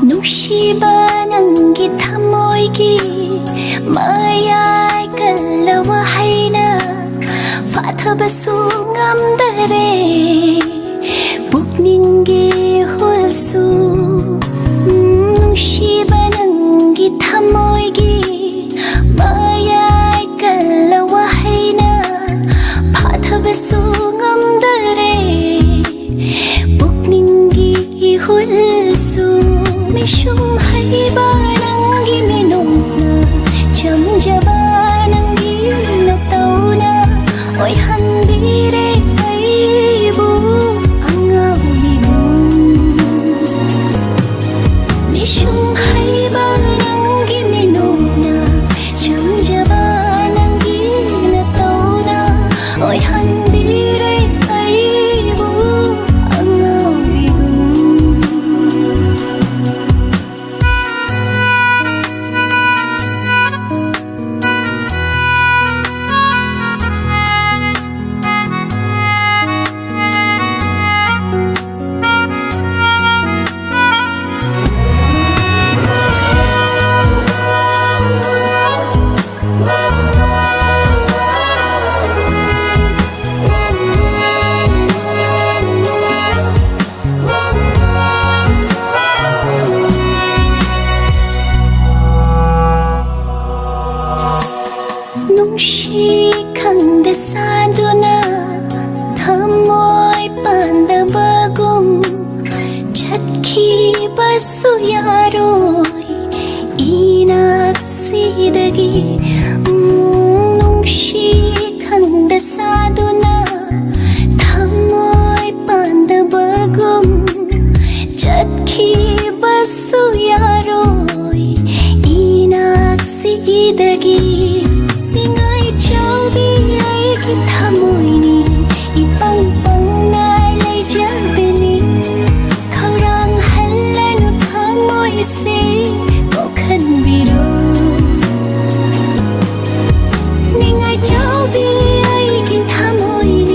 ꯅꯨꯡꯁꯤꯕ ꯅꯪꯒꯤ ꯊꯃꯣꯏꯒꯤ ꯃꯌꯥꯏ ꯀꯜꯂꯕ ꯍꯩꯅ ꯐꯥꯊꯕꯁꯨ ꯉꯝꯗꯔꯦ ꯄꯨꯛꯅꯤꯡꯒꯤ ꯍꯨꯜꯁꯨ ꯅꯨꯡꯁꯤꯕ ꯅꯪꯒꯤ ꯊꯃꯣꯏꯒꯤ ꯃꯌꯥꯏ ꯀꯜꯂꯕ ꯍꯩꯅ ꯐꯥꯊꯕꯁꯨ ꯉꯝꯗꯔꯦ ꯄꯨꯛꯅꯤꯡꯒꯤ ꯍꯨꯜꯁꯨ ꯃꯤꯁꯨꯝ ꯍꯩꯕ ꯅꯪꯒꯤ ꯃꯤꯅꯨꯡꯅ ꯆꯝꯖꯕ ꯅꯪꯒꯤ ꯅꯇꯧꯅ ꯑꯣꯏꯍꯟꯕꯤꯔꯦ ꯑꯩꯕꯨ ꯑꯉꯥꯎꯕꯤꯒꯨꯝ ꯃꯤꯁꯨꯝ ꯍꯩꯕ ꯅꯪꯒꯤ ꯃꯤꯅꯨꯡꯅ ꯆꯝꯖꯕ ꯅꯪꯒꯤ ꯅꯇꯧꯅ ꯑꯣꯏꯍꯟꯕꯤꯔꯦ ꯑꯩꯕꯨ ꯑꯉꯥꯎꯕꯤꯒꯨꯝ ꯅꯨꯡꯁꯤ ꯈꯪꯗ ꯁꯥꯗꯨꯅ ꯊꯃꯣꯏ ꯄꯥꯟꯗꯕꯒꯨꯝ ꯆꯠꯈꯤꯕꯁꯨ ꯌꯥꯔꯣꯏ 이낙시덕이 농시 강다 사두나 탐모이 반다바금 잣키 바수야로이 이낙시덕이 빙하이 저비 아이기 탐모이니 이빵빵 날라이 잡으니 가랑 할라누 탐모이세 한비로 네가 저비 아이긴 탐모이니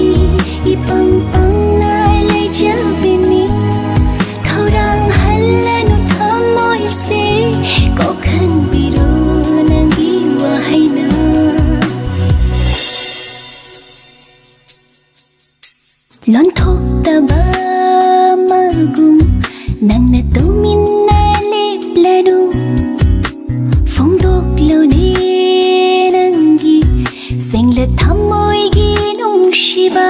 이 빵빵 날래 잡으니 가랑 할라누 탐모이세 꼭 한비로 난 기와하이나 런톡다바 마금 낭나 또민나 립라루 phong độ lâu đi nangi 생let thamoigi nungsiba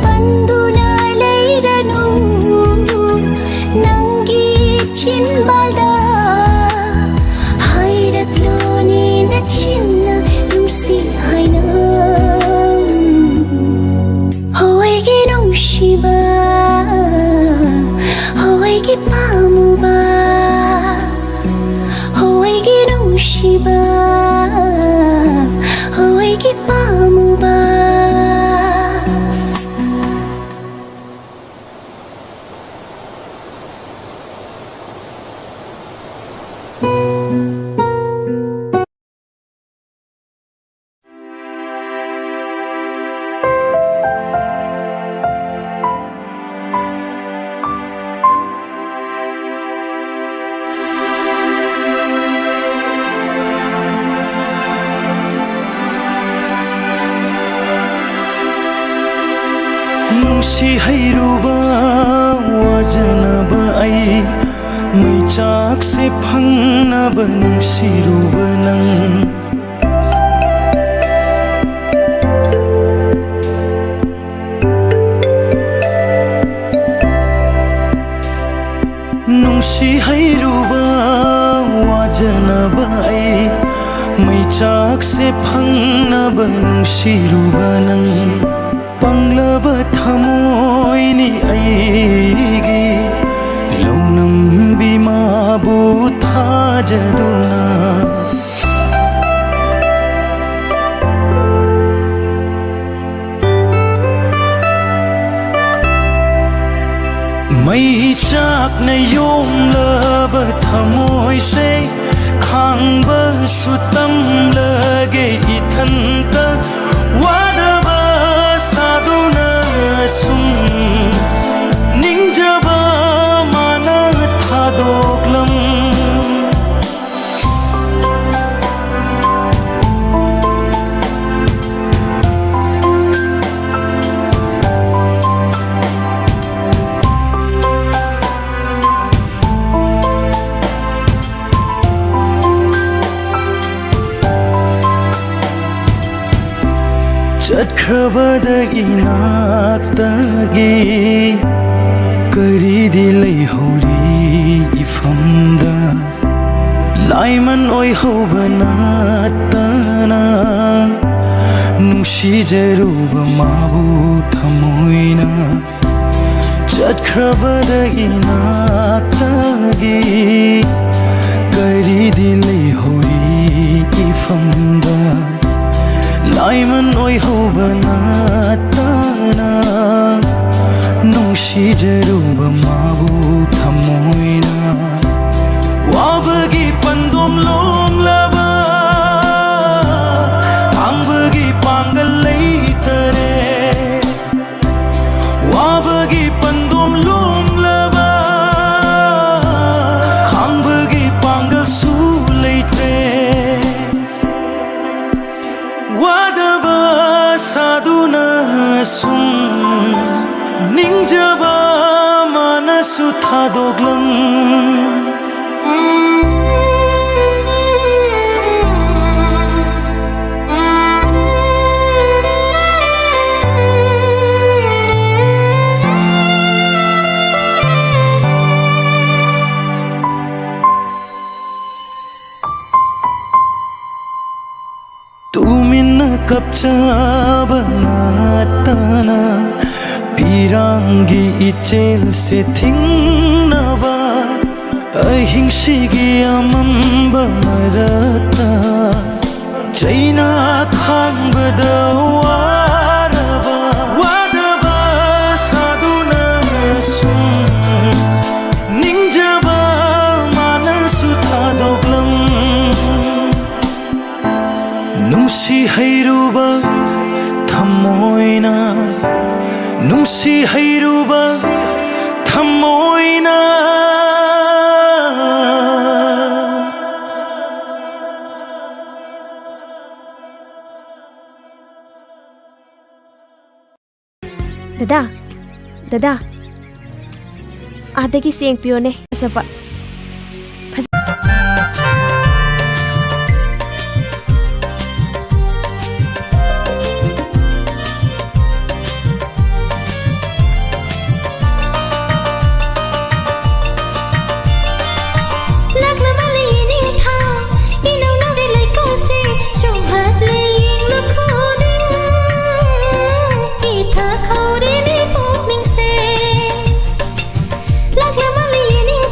banduna leiranu nangi chinbalda hairatlo ni nachinna numsi haina hoigi nungsiba hoigi pamuba hoigi nungsiba hoigi pamuba ꯅꯨꯡꯁꯤ ꯍꯩꯔꯨꯕ ꯋꯥꯖꯅꯕ ꯑꯩ ꯃꯩꯆꯥꯛꯁꯦ ꯐꯪꯅꯕ ꯅꯨꯡꯁꯤꯔꯨꯕ ꯅꯪ ꯅꯨꯡꯁꯤ ꯍꯩꯔꯨꯕ ꯋꯥꯖꯅꯕ ꯑꯩ ꯃꯩꯆꯥꯛꯁꯦ ꯐꯪꯅꯕ ꯅꯨꯡꯁꯤꯔꯨꯕ ꯅꯪ ꯄꯪꯂꯕ ꯊꯃꯣꯏꯅꯤ ꯑꯩꯒꯤ ꯂꯧꯅꯝꯕꯤ ꯃꯥꯕꯨ ꯊꯥꯖꯗꯨꯅ ꯃꯩ ꯆꯥꯛꯅ ꯌꯣꯝꯂꯕ ꯊꯃꯣꯏꯁꯦ ꯈꯥꯡꯕꯁꯨ ꯇꯝꯂꯒꯦ ꯏꯊꯟꯇ ꯋꯥꯗꯕ ꯁꯥꯗꯨꯅ ꯁꯨꯝ ꯅꯤꯡꯖꯕ ꯃꯥꯅ ꯆꯠꯈ꯭ꯔꯕꯗ ꯏꯅꯥꯛꯇꯒꯤ ꯀꯔꯤꯗꯤ ꯂꯩꯍꯧꯔꯤ ꯏꯐꯝꯗ ꯂꯥꯏꯃꯟ ꯑꯣꯏꯍꯧꯕ ꯅꯠꯇꯅ ꯅꯨꯡꯁꯤꯖꯔꯨꯕ ꯃꯥꯕꯨ ꯊꯃꯣꯏꯅ ꯆꯠꯈ꯭ꯔꯕꯗ ꯏꯅꯥꯛꯇꯒꯤ ꯀꯔꯤꯗꯤ ꯂꯩꯍꯧꯔꯤ ꯏꯐꯝꯗ ꯂꯥꯏꯃꯟ ꯑꯣꯏꯍꯧꯕ ꯅꯠꯇꯅ ꯅꯨꯡꯁꯤꯖꯔꯨꯕ ꯃꯥꯕꯨ ꯊꯃꯣꯏꯅ 와버기 빤돔롱라바 앙버기 빵갈레이터레 와버기 빤돔롱라바 앙버기 빵갈수레이트레 와다바 사두나 숨 닝자바 마나수 타독름 kapchaba natana pirangi ichel se thingnaba ahingshigi amamba marata chaina khangbada waraba wadaba saduna sum ningjaba manasu thadoglam ꯅꯨꯡꯁꯤ ꯍꯩꯔꯨꯕ ꯊꯃꯣꯏꯅ ꯅꯨꯡꯁꯤ ꯍꯩꯔꯨꯕ ꯊꯃꯣꯏꯅ Dada, Dada, adagi siyang piyone asaba. Khâu đến đi bốc ninh xe, lắc lắm mà liền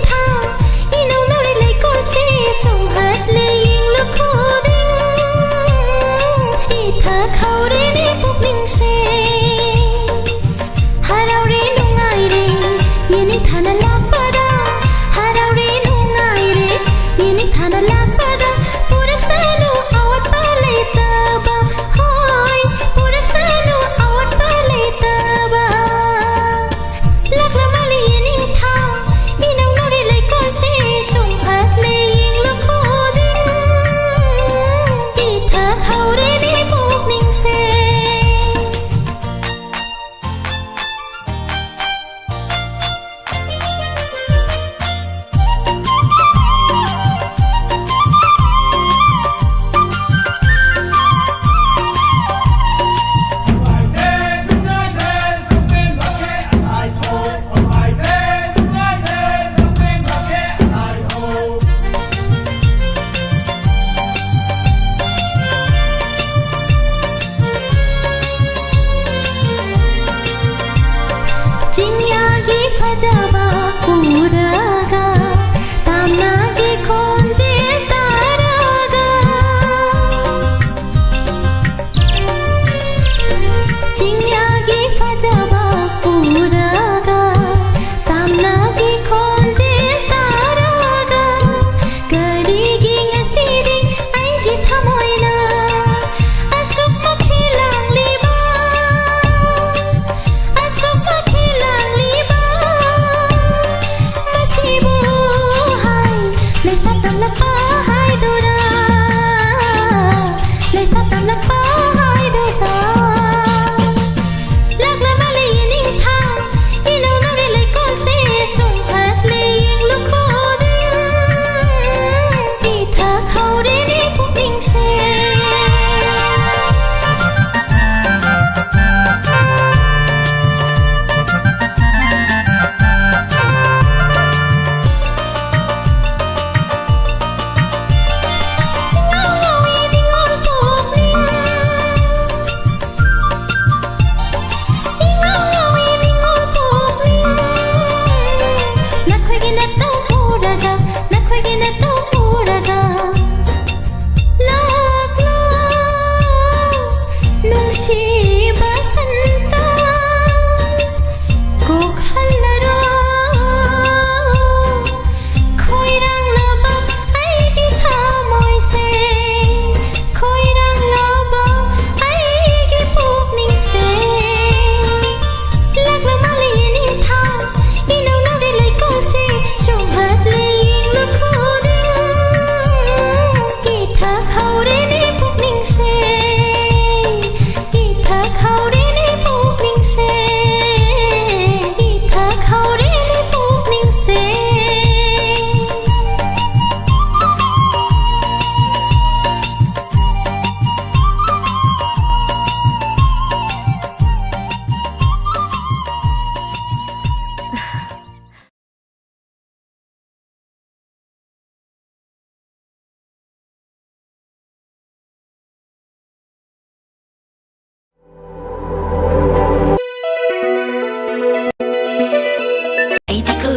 ꯑꯩꯗꯤꯀꯣ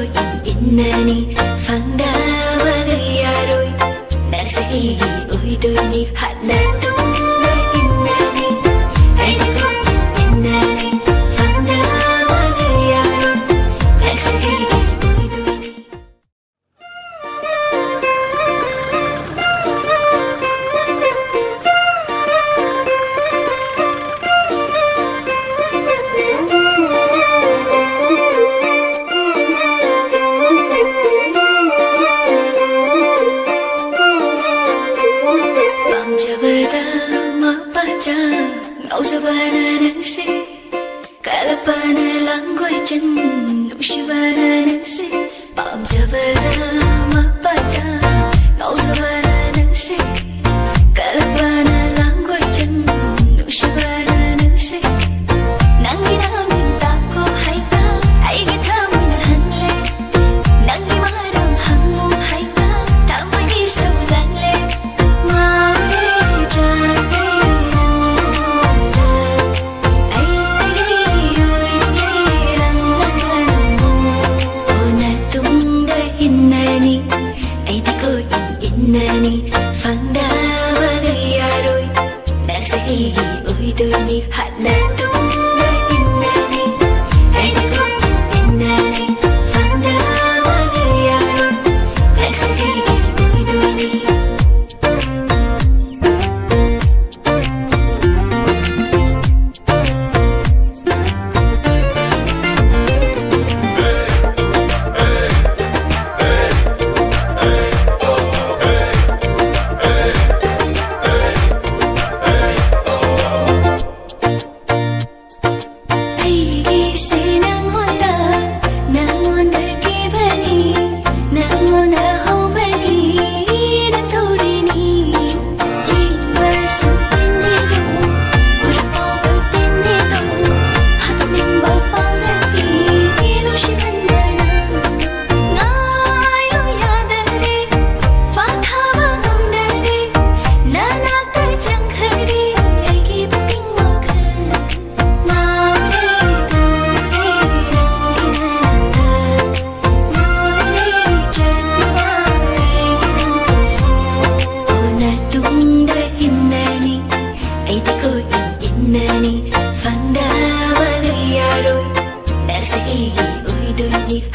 ꯏꯟꯅꯅꯤ ꯐꯪꯗꯕꯒ ꯌꯥꯔꯣꯏ ꯅꯪꯁꯦ ꯑꯩꯒꯤ ꯑꯣꯏꯗꯣꯏꯅꯤ ꯍꯥꯟꯅ ꯇꯨꯡꯗ ꯏꯟꯅꯅꯤ ꯑꯩꯗꯤꯀꯣ ꯏꯟꯅꯅꯤ ꯐꯪꯗꯕꯒ ꯌꯥꯔꯣꯏ ꯅꯪꯁꯦ ꯑꯩꯒꯤ ꯑꯣꯏꯗꯣꯏꯅꯤ ꯄꯥꯝꯖꯕꯗ ꯃꯄꯥꯆꯥ ꯉꯥꯎꯖꯕꯅ ꯅꯪꯁꯦ ꯀꯜꯄꯅ ꯂꯥꯡꯒꯣꯏꯆꯟ ꯅꯨꯡꯁꯤꯕꯅ ꯅꯪꯁꯦ ꯄꯥꯝꯖꯕꯗ ꯃꯄꯥꯆꯥ ꯉꯥꯎꯖꯕꯅ ꯅꯪꯁꯦ ꯀꯜꯄꯅ ꯂꯥꯡꯒꯣꯏꯆꯟ ꯅꯨꯡꯁꯤꯕꯅ ꯅꯪꯁꯦ ꯅꯪꯒꯤ 나면 닦고 할까 아이게 탐이나 한래 낭기 마름 항모 할까 담아기 서울랑래 마음이 작게랑 아이때기 요이게랑 나가는 오나 뚱다 있나니 아이디고 있나니 방다와가 야로이 나서 이기 오이도니 하나 뚱다 있나니 아이디고 있나니 방다와가 야로이 나서 이기 오이도니 아이기세 낭원다 기분이 낭원다 호발이 난 도리니 이발수 빈디도 우리 뽑을 빈디도 하도 맹바 뻔하기 이노시는 나나 나요 야들이 파타바 놈들이 나나까 장크리 애기 빙 먹은 마음이 하나 뚱다 있나니 아이디고 있나니 방다와가 야로 나서 이기 오이도니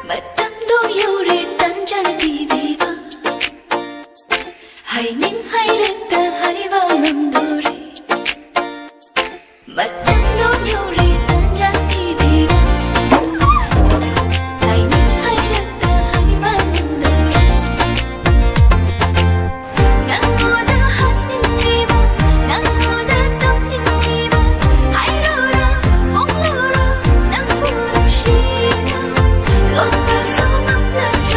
마땅도 요래 딴잖아 비비가 하이닝 하이랬다 하이방음도래 마땅도 요래 딴잖아 비비가 하이닝 하이랬다 하이방음도래 낭보다 하이닝 비바 낭보다 떡닝 비바 하이로라 뽕로라 낭보다 시나 어떠서 만나줘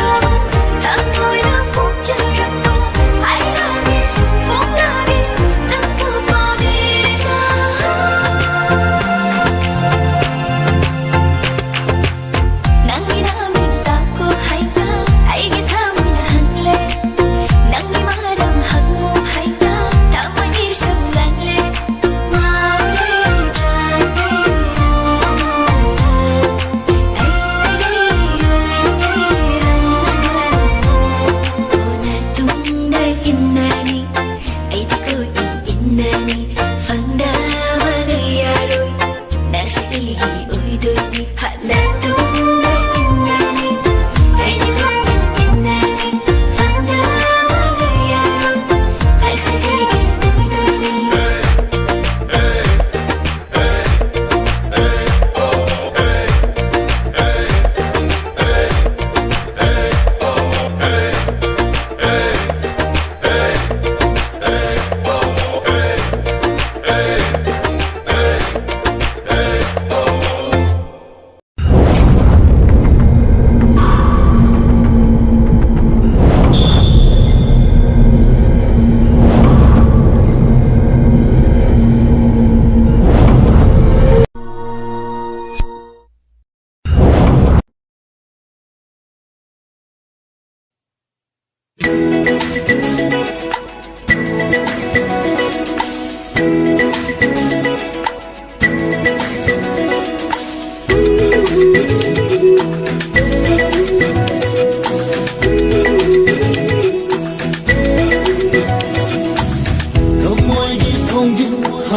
당고야 복잡한 거 하이라게 뽕나게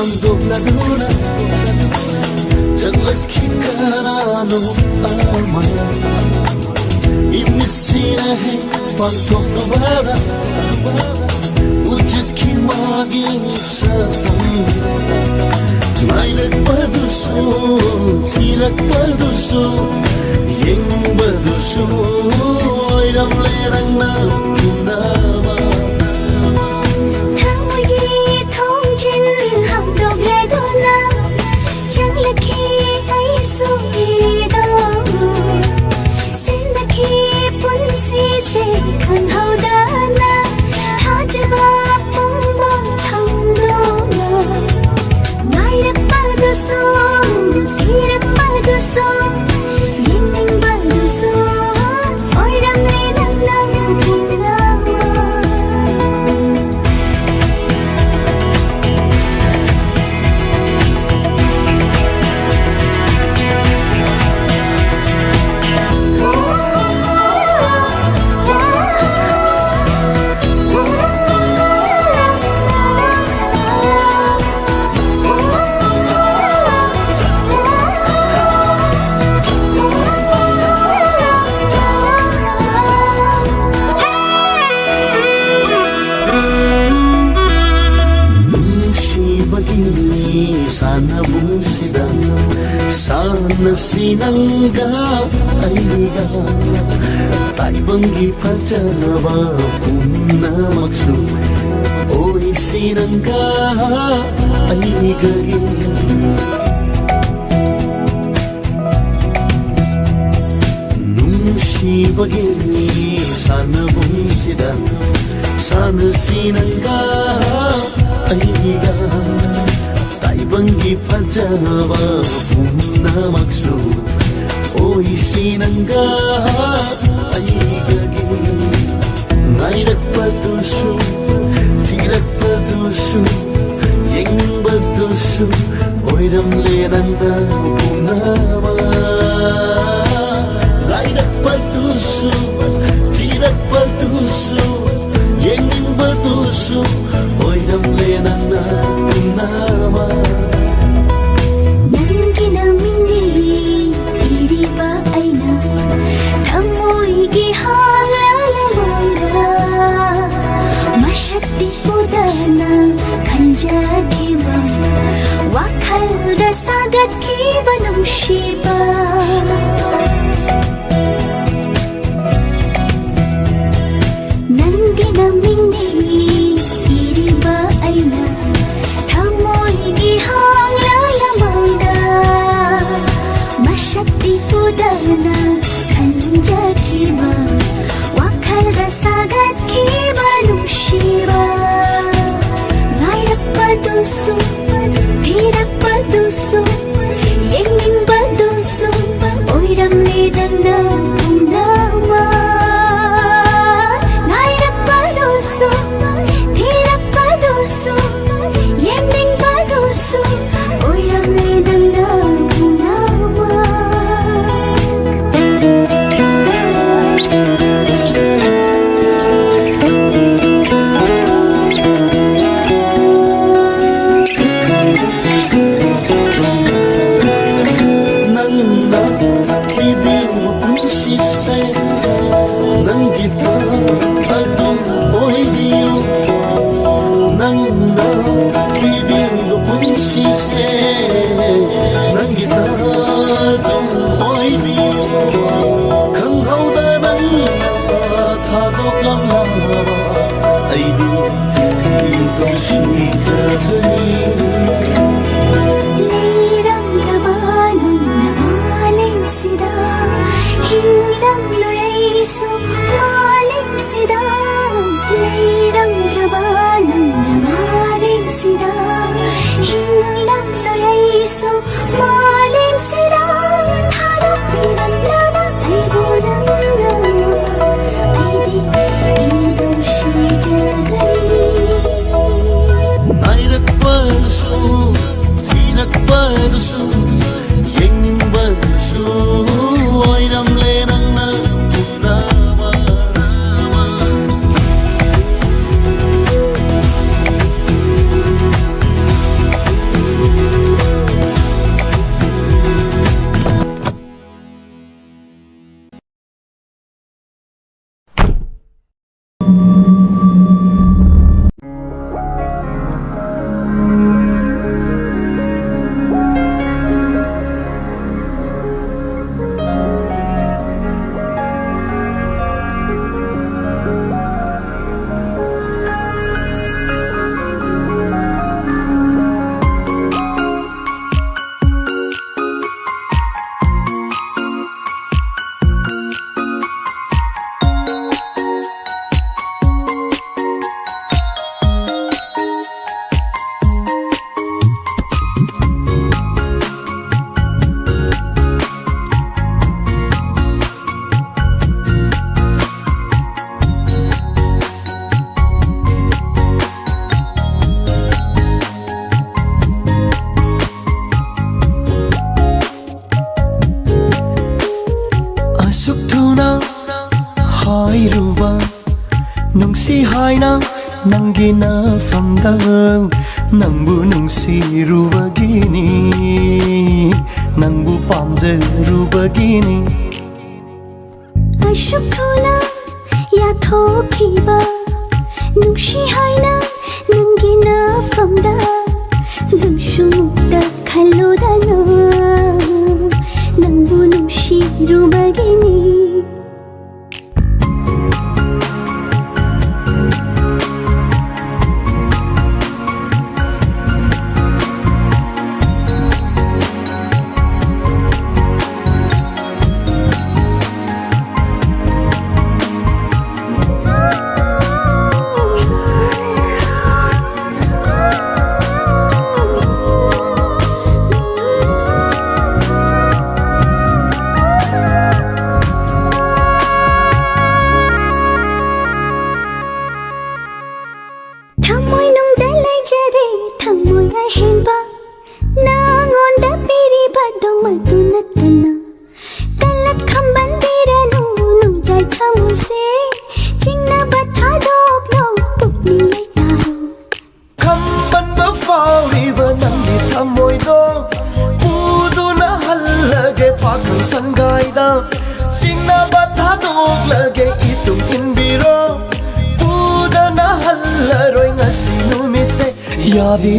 ꯍꯥꯡꯗꯣꯛꯂꯗꯨꯅ ꯆꯪꯂꯛꯈꯤ ꯀꯅꯥꯅꯣ ꯑꯃ 이미치나 방통로마다 우직히 막이 있었던 나이를 봐도소 피락 봐도소 예능 봐도소 이람래랑 나오나봐 당위기 통진 함독해도나 장력히 아이소이도 से खनहौदाना थाजबा पंबम थंदोना नायरकपादुसो फिरकपादुसो येंनिंगबादुसो ओइरामले नंगनां पुंनामा 산나봉시다 산나시난가 아이가 따이방기 파자바 분나막수 오이시난가 아이가기 뭉시바기 산나봉시다 산나시난가 아이가 이번기 파자바 분나막수 오이시난가 아이가기 나이락바두수 디락바두수 앵바두수 오이람레란다 분나마 나이락바두수 디락바두수 앵바두수 오이람레란다 분나마 와칼다 사갓기바 농시바 난기나 민니 이리바 아이나 타모이기 항라야마이다 마샤티 보다나 간자기바 와칼다 사갓기바 농시바 나이락바도소 디락바도소 예민바도소 오이람리단나 동남아 나이락바도소 디락바도소 예민바도소 오이람리단나 동남아 haina nangina famda nangbu nungsirubagini nangbu pamjarubagini Ashukula ya thokiba nungshi haina nangina famda nungshumukta khalodana nangbu nungshirubagini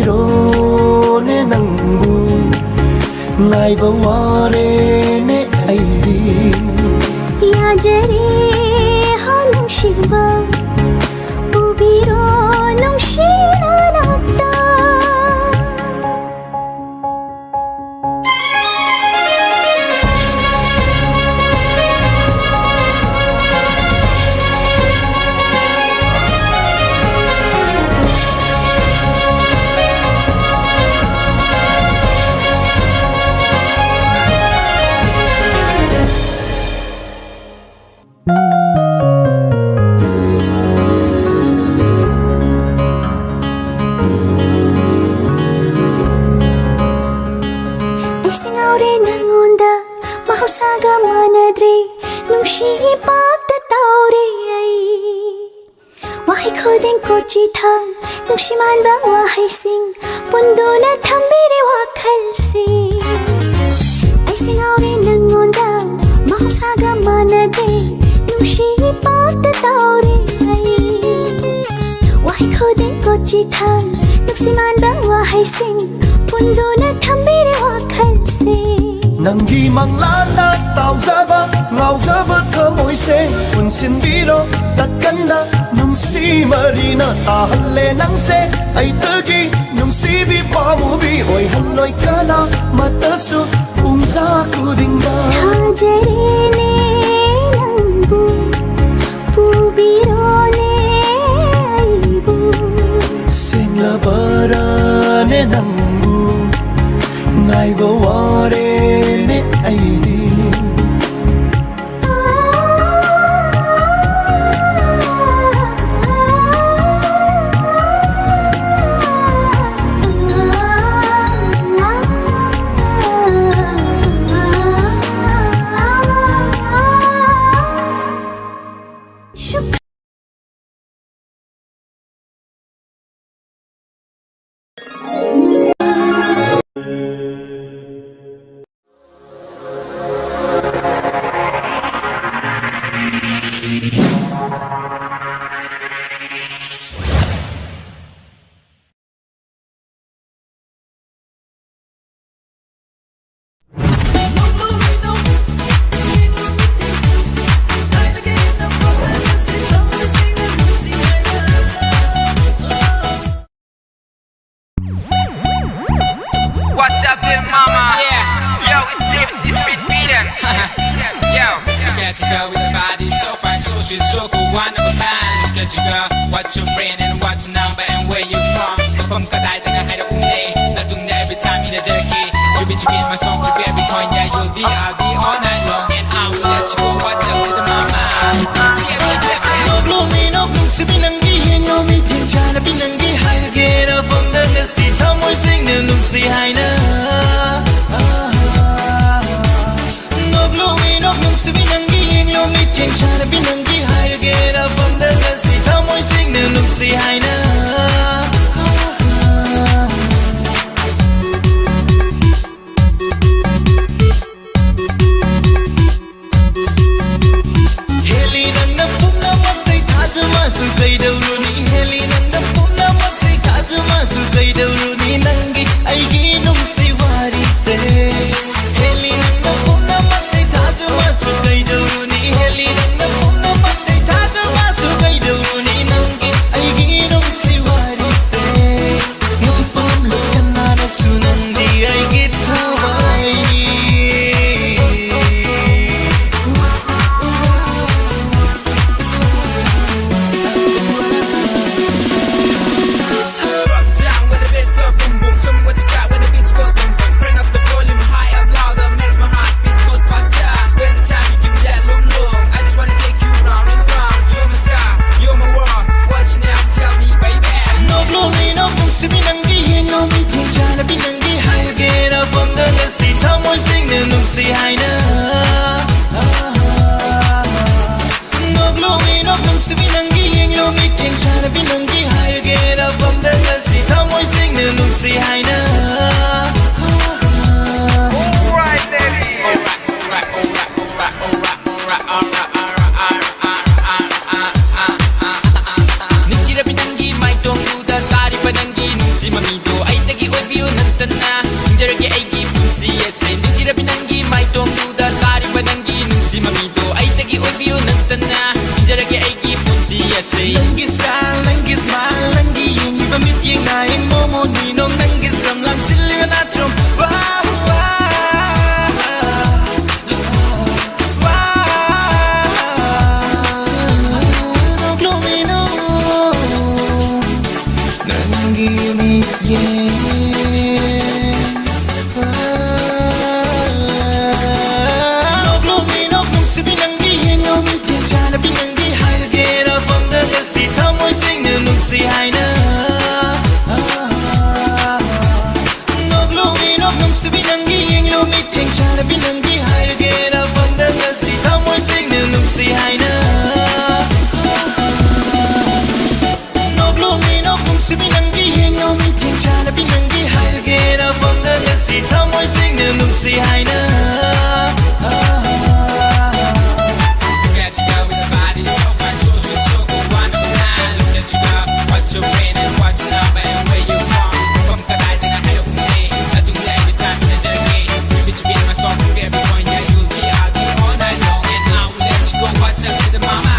Yabirone nangbu ngai baware ne aidi Yajare hanung shiba ubiro nung shiranakta Mahusaga manadre nungshi ipagta taure ay Wahi khudin kochi thang nungshi manba wahi sing Pundo na thambire wakhal se Ay singaure nangonda mahusaga manadre nungshi ipagta taure ay Wahi khudin kochi thang nungshi manba wahi sing Pundo na thambire wakhal se Nangi manglana tauzaba ngauzaba thamoi se punsin biro zakanda nungsi marina tahalle nangse ai tagi nungsi bi pamu bi oi halloi kana matasu pungza kudinga Hajare ne nangbu pubiro ne aibu singla bara ne nangbu ngai baware ne aidi What's up, little mama? Yeah, yo, it's David C. Street Freedom. Yo, look at you, girl, with a body so fine, so sweet, so cool, one of a kind. Look at you, girl, what's your brand and what's your number and where you from? From Kadai, then I had a unday. Not doing that every time in a jerky. You'll be checking my song for every coin, yeah, I'll be all night long, and I will let you go. What's up, little mama? See every no gloomy, no gloom, sipping and giving, no meeting, trying to be nangy, hide to get up from the sea. Come on, sing the no see, high no gloomy, no gloom, sipping and giving, no meeting, trying to be nangy, hide to get up from the sea. Come on, sing the nungsi haina Noglomi nog nungsi binangi yenglo meeting chana binangi higher get up from the gasi thamoy sing nungsi haina Alright, ladies. Alright. Nikira binangi mai tongduda tari panangi nungsi mamito ay tagi obiyo nantana hinjarage aigi punsi ese nikira binangi mai tongduda tari panangi nungsi mamito ay tagi obiyo nantana hinjarage aigi punsi ese Nangi style nangi smile nangi yengi bamit yeng na in momo ni nong nangi samlang chili na chom wow Chana binangi higher get up from the gasi thamoy sing nungsi haina Noglomi nog nungsi binangi yenglo meeting chana binangi higher get up from the gasi thamoy sing nungsi haina Look at you go with the body so fine, so sweet, so cool, one of a kind. Look at you go, what you been and what you love and where you from. From Kadai to the head of the day, I do that every time in the journey. Maybe to be my song from every point, yeah, you'll be out here all night long, and I will let you go, watch out to the mama.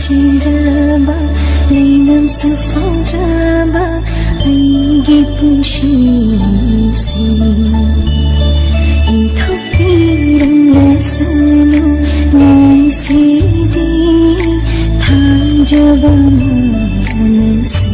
ꯆꯦꯟꯗ꯭ꯔꯕ ꯂꯩꯅꯝꯁꯨ ꯐꯥꯎꯗ꯭ꯔꯕ ꯑꯩꯒꯤ ꯄꯨꯟꯁꯤꯁꯦ 인터뷰를 내시디 탄저번 മനസ്സ്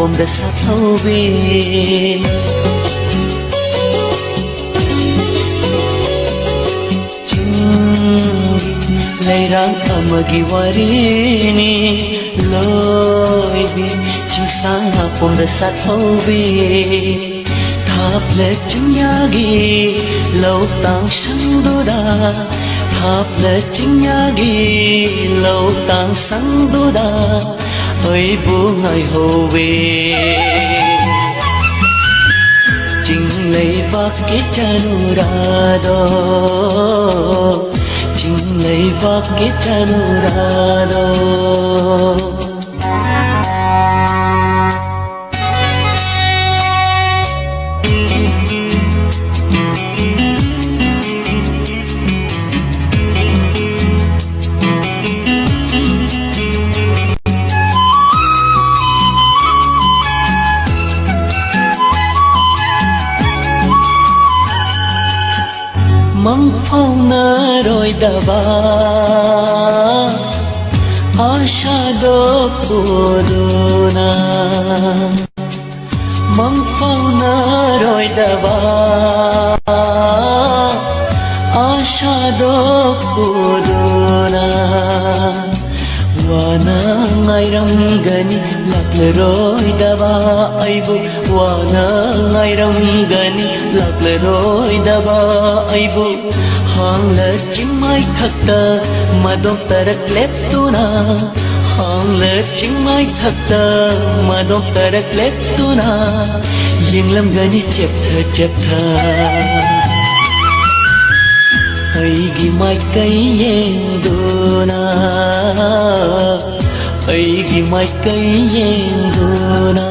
ꯄꯣꯝꯗ ꯁꯥꯊꯧꯕꯤ ꯆꯤꯡꯒꯤ ꯂꯩꯔꯥꯡ ꯑꯃꯒꯤ ꯋꯥꯔꯤꯅꯤ ꯂꯣꯏꯕꯤ ꯆꯤꯡꯁꯥꯡ ꯄꯣꯝꯗ ꯁꯥꯊꯧꯕꯤ ꯊꯥꯞꯂꯦ ꯆꯤꯡꯌꯥꯒꯤ ꯂꯧꯇꯥꯡ ꯁꯪꯗꯨꯗ ꯊꯥꯞꯂꯦ ꯆꯤꯡꯌꯥꯒꯤ ꯂꯧꯇꯥꯡ ꯁꯪꯗꯨꯗ ꯑꯩꯕꯨ ꯉꯥꯏꯍꯧꯋꯦ ꯆꯤꯡꯂꯩꯕꯥꯛꯀꯤ ꯆꯅꯨꯔꯥꯗꯣ ꯆꯤꯡꯂꯩꯕꯥꯛꯀꯤ ꯆꯅꯨꯔꯥꯗꯣ ꯃꯪꯐꯥꯎꯅꯔꯣꯏꯗꯕ आशादो पुदुना मङ्फाउनरोइदबा आशादो पुदुना वाना ngairamgani lakleroidaba aibu वाना ngairamgani lakleroidaba aibu hangla chimai thakta madok tarak leptuna hangla chimai thakta madok tarak leptuna yinglamgani cheptha aigi mai kai yengduna aigi mai kai yengduna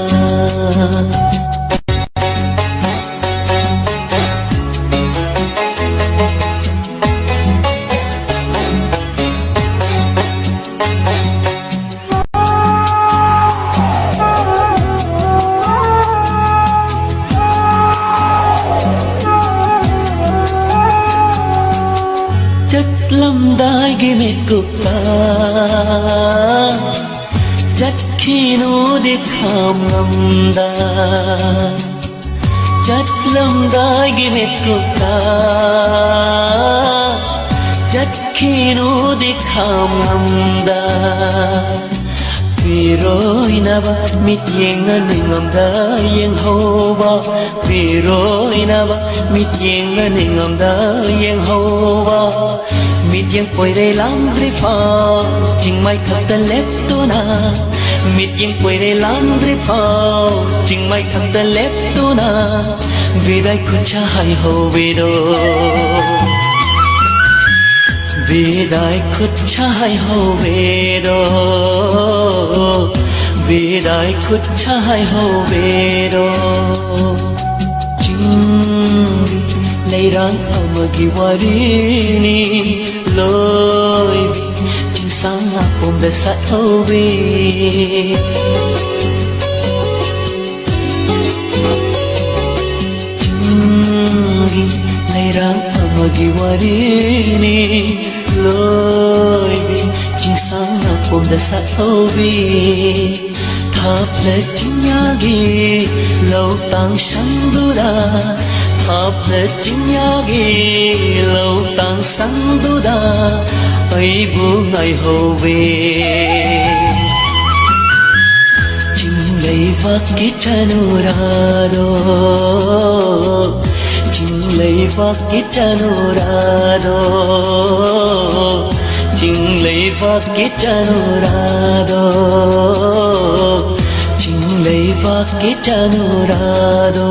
lamdai mit gupta chat khinu di tham lamda chat lamdai mit gupta chat khinu di tham lamda Piroi naba mit yeng ningomda yeng hoba Piroi naba mit yeng ningomda yeng hoba mit yeng poi de lam drifa ching mai khap ta lep tu na mit yeng poi de lam drifa ching mai khap ta lep tu na Virai kucha hai ho vero Virai kucha hai ho vero Virai kucha hai ho vero Chingri leirang amagi warini Loibi chingsang apom dasat hobi Leirang amagi warini Loibi chingsang apom dasat hobi Thap le chinyagi Lau tang sangdura Thap le chinyagi Lau tang sangdura Ai bu ngai hobi Ching vak ki chanurado Ching vak ki chanurado Ching vak ki chanurado Ching vak ki chanurado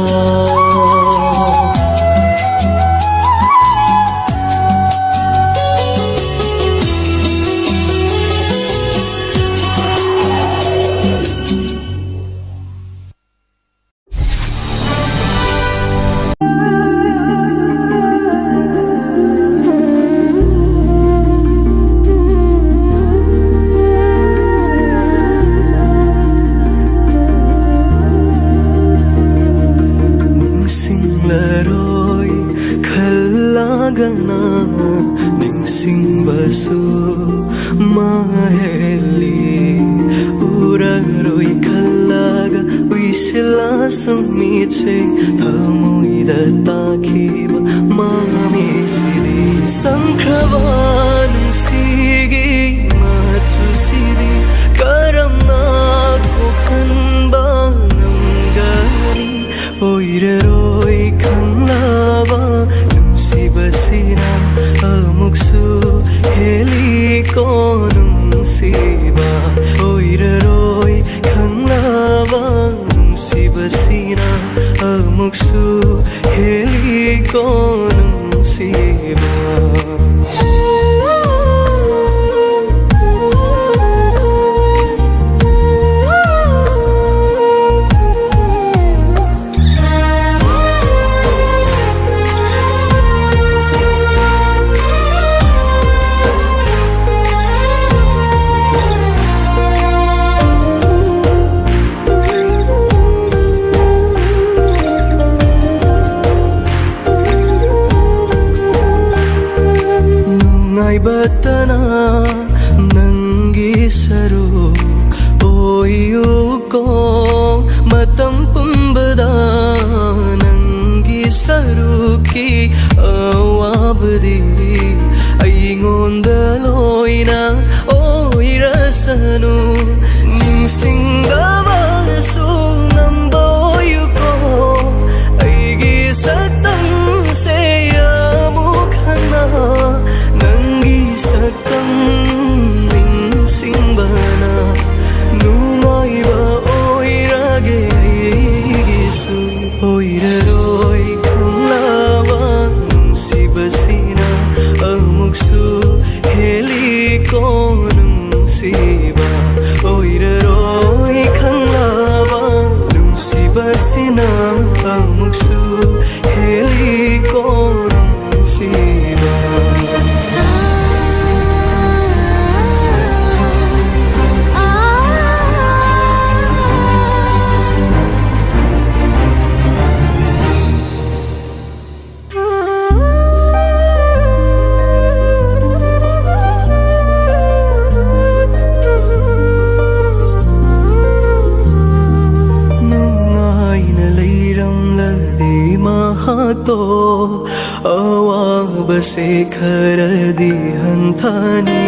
se kharadi hanthani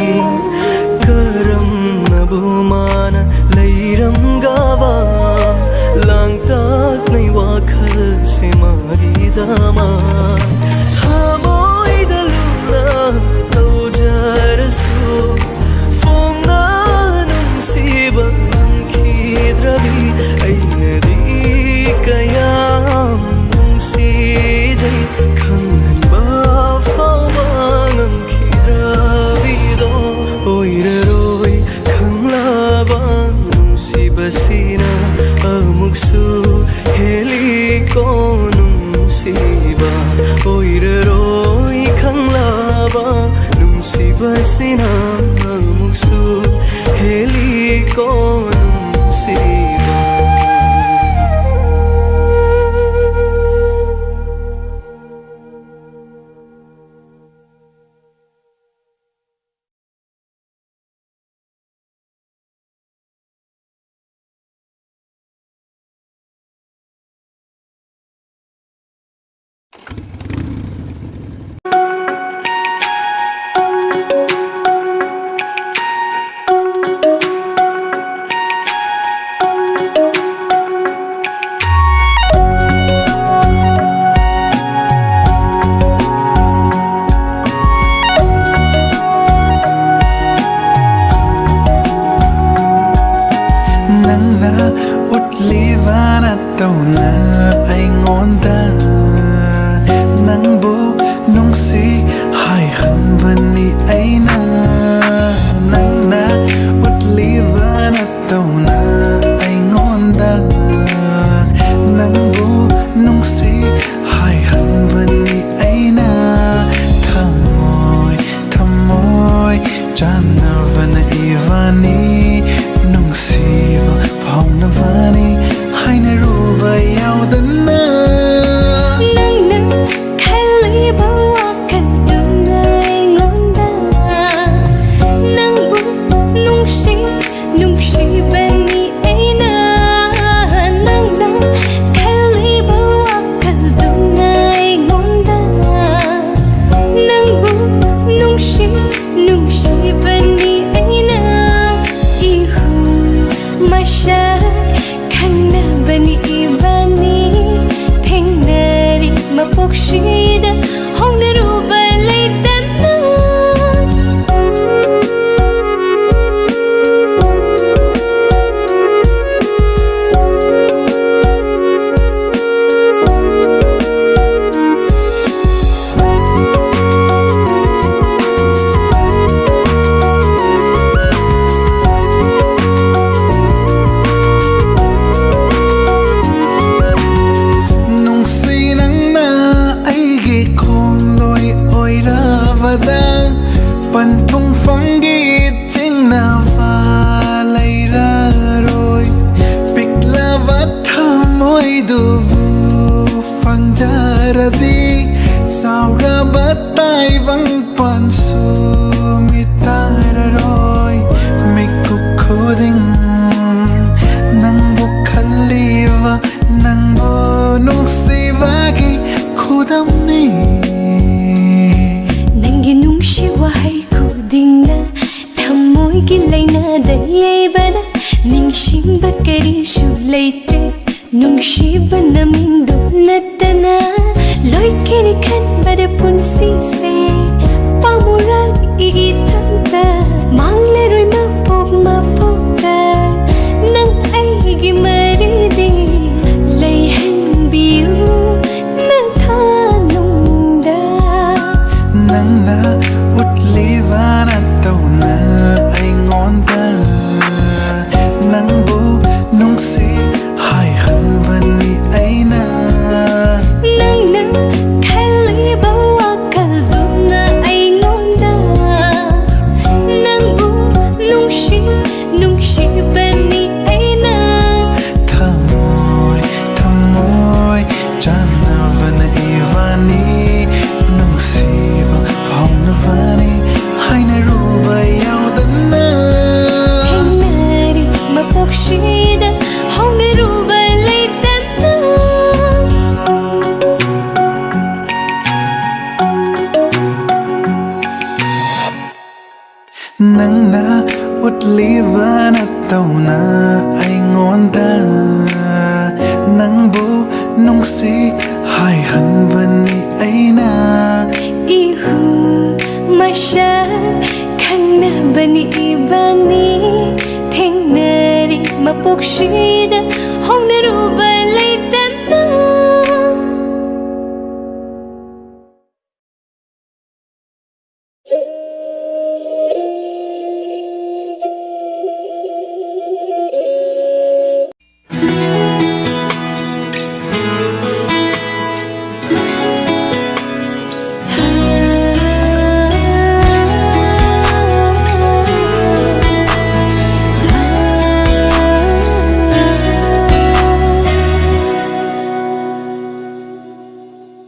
karam nabumana leiram gawa lang tak nai wakhal se mari dama hamoi daluna tawjarasu fomna nung siba khidrabi ainadi kayam nung si ꯅꯨꯡꯁꯤꯕ ꯑꯣꯏꯔꯔꯣꯏ ꯈꯪꯂꯕ ꯅꯨꯡꯁꯤꯕꯁꯤꯅ ꯑꯃꯨꯛꯁꯨ ꯍꯦꯜꯂꯤꯀꯣ ꯅꯨꯡꯁꯤꯕ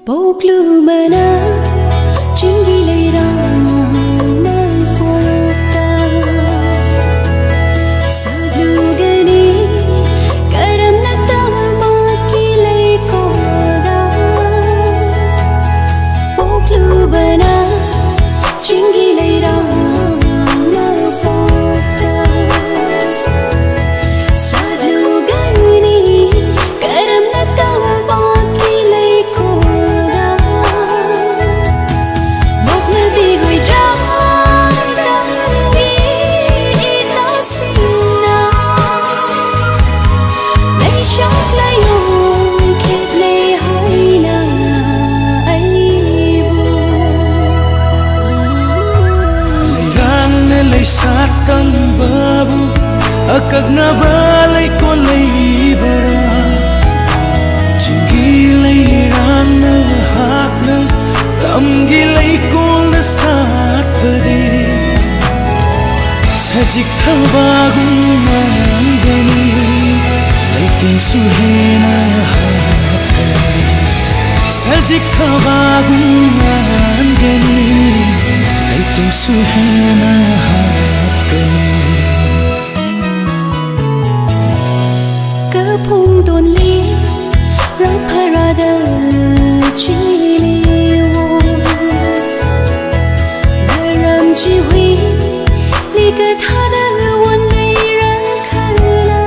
Boglumana Chingileirang Magpokta Saglugani Karam na tambak kilay koda Boglumana Chingileirang Magpokta Saglugani Karam na tambak kilay koda Một nơi bị gửi ra đắm đi ta xin nào lấy chót lấy hồn kết lấy hai nàng ấy Lay rang na lay sát tăng babu Akag na ba lay ko lay bara Chingi lay rang na hak na Tam gilay ko na sát padi Sajik tha bagong man gani Lay ting suhena hak Sajik tha bagong man gani Lay ting suhena hak gani Cơ phung tôn ly Rap harada chi liwo Naram chi hui Li ka thada wan lay rang khala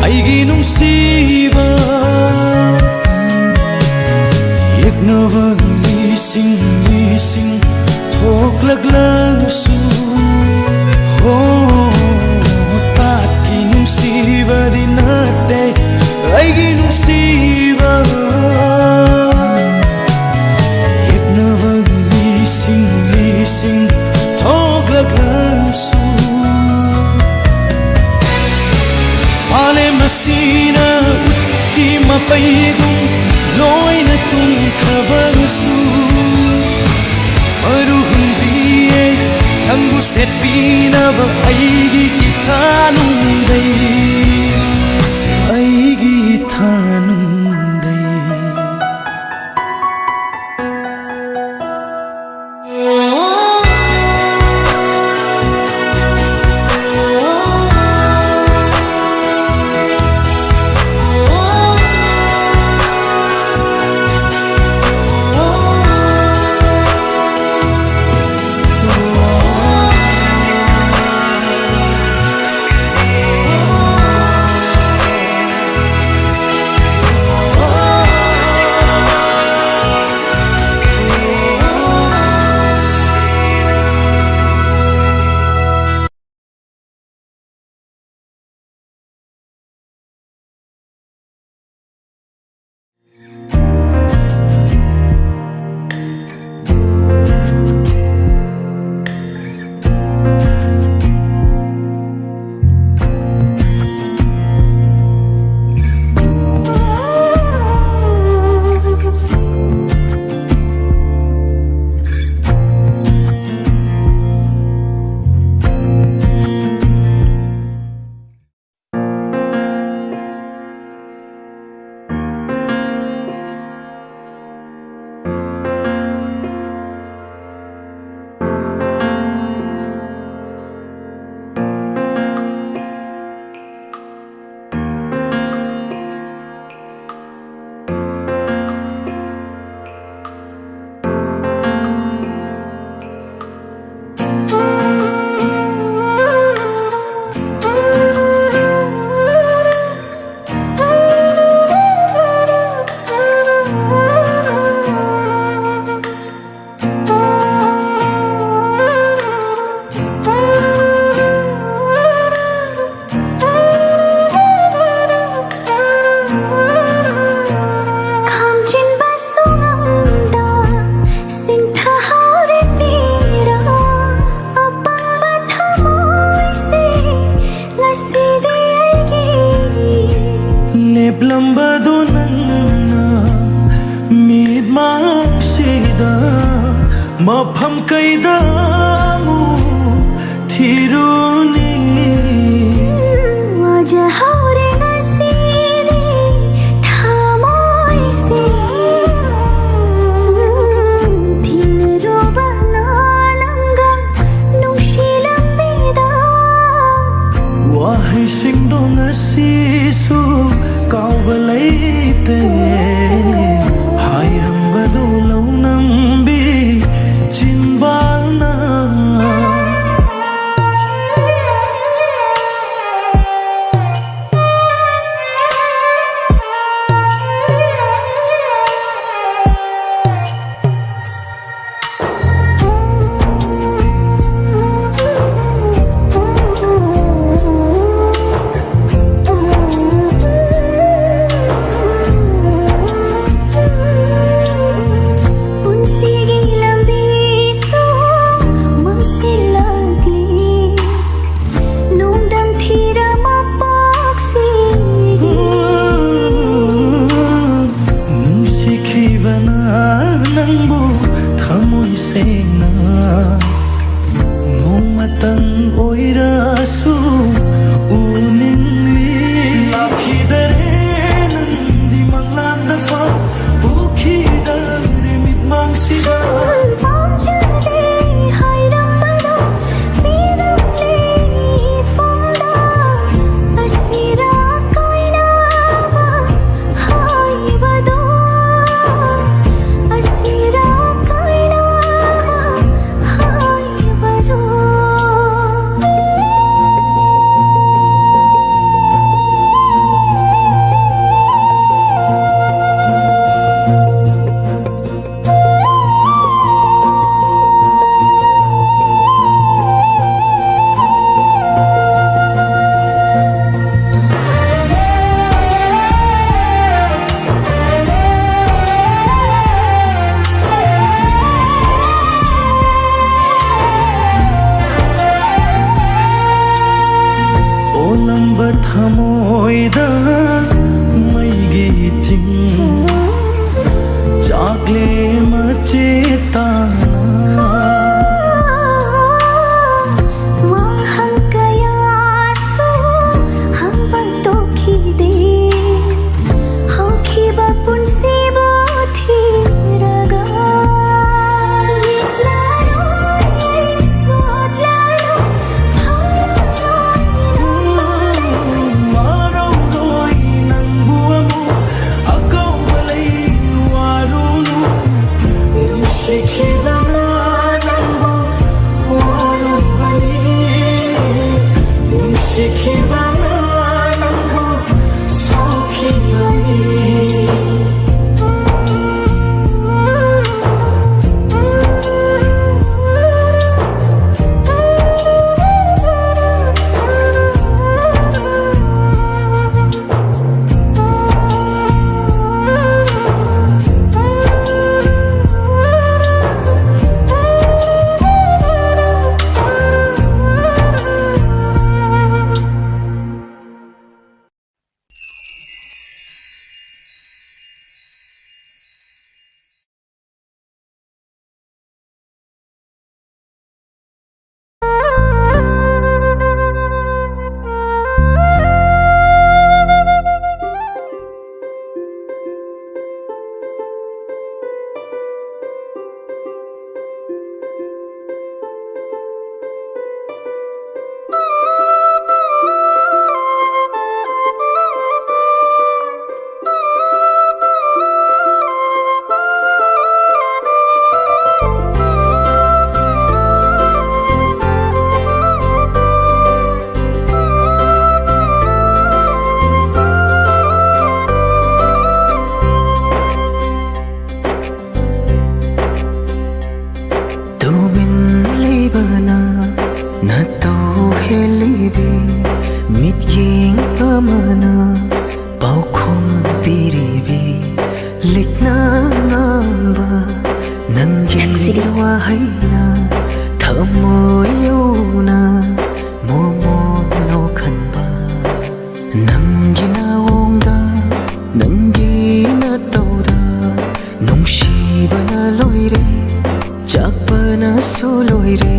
Aigi nung siva Yek nova lising Thok lag lang su Tat ki nung siva di nate Aigi nung siva Yek nova lising Thok lag lang su Pale masina utti mapaigum Noi na tum khavarsu Maruhundriye Tangu setpina va aigi ithanum dai Aigi ithanum dai Oh ꯃꯤꯠꯃꯥꯡꯁꯤꯗ ꯃꯐꯝ ꯀꯩꯗ ꯑꯃꯨꯛ ꯊꯤꯔꯨꯅꯤ ꯋꯥꯖꯍꯧꯔꯦ ꯉꯁꯤꯗꯤ ꯊꯃꯣꯏꯁꯦ ꯊꯤꯔꯨꯕꯅ ꯅꯪꯒ ꯅꯨꯡꯁꯤꯂꯝꯕꯤꯗ ꯋꯥꯍꯩꯁꯤꯡꯗꯣ ꯉꯁꯤꯁꯨ ꯀꯥꯎꯕ ꯂꯩꯇꯦ ꯍꯥꯏꯔꯝꯕꯗꯣ ꯂꯧꯅꯝꯕꯤ ꯆꯤꯟꯕꯥꯜꯅ ꯅꯪꯕꯨ ꯊꯃꯣꯏ ꯁꯦꯡꯅ ꯅꯣꯡꯃꯇꯪ ꯑꯣꯏꯔꯁꯨ ꯎꯅꯤꯡꯂꯤ ꯂꯥꯛꯈꯤꯗꯔꯦ ꯅꯪꯗꯤ ꯃꯪꯂꯥꯟꯗ ꯐꯥꯎ ꯎꯈꯤꯗꯔꯦ ꯃꯤꯠꯃꯥꯡꯁꯤꯗ ꯄꯥꯝꯖꯗꯦ ꯍꯥꯏꯔꯝꯕꯗꯣ ꯄꯤꯔꯝꯂꯦ ꯏꯐꯝꯗ ꯑꯁꯤꯔꯥ ꯀꯥꯏꯅꯕ ꯍꯥꯏꯕꯗꯣ ꯑꯁꯤꯔꯥ ꯀꯥꯏꯅꯕ ꯍꯥꯏꯕꯗꯣ ꯑꯣꯂꯝꯕ ꯊꯃꯣꯏꯗ ꯃꯩꯒꯤ ꯆꯤꯡ ꯆꯥꯛꯂꯦ ꯃꯆꯦꯠ ꯇꯥꯅ ꯋꯥꯍꯪ ꯀꯌꯥꯁꯨ ꯍꯪꯕ ꯇꯣꯛꯈꯤꯗꯦ ꯍꯧꯈꯤꯕ ꯄꯨꯟꯁꯤꯕꯨ ꯊꯤꯔꯒ ꯌꯦꯠꯂꯔꯣꯏ ꯁꯣꯠꯂꯔꯣꯏ ꯃꯔꯧꯔꯣꯏ ꯅꯪꯕꯨ ꯑꯃꯨꯛ ꯑꯀꯧꯕ ꯂꯩ ꯋꯥꯔꯨꯅꯨ ꯅꯨꯡꯁꯤꯈꯤꯕꯅ ꯅꯪꯕꯨ ꯋꯥꯔꯨꯕꯅꯤ ꯅꯨꯡꯁꯤꯈꯤꯕꯅ ꯅꯪꯕు ꯁꯥꯎꯈꯤꯕꯅꯤ ꯅꯪꯒꯤ ꯅꯥꯋꯣꯡꯗ ꯅꯪꯒꯤ ꯅꯇꯧꯗ ꯅꯨꯡꯁꯤ ꯅꯨꯡꯁꯤꯕꯅ ꯂꯣꯏꯔꯦ ꯆꯥꯛꯄꯅꯁꯨ ꯂꯣꯏꯔꯦ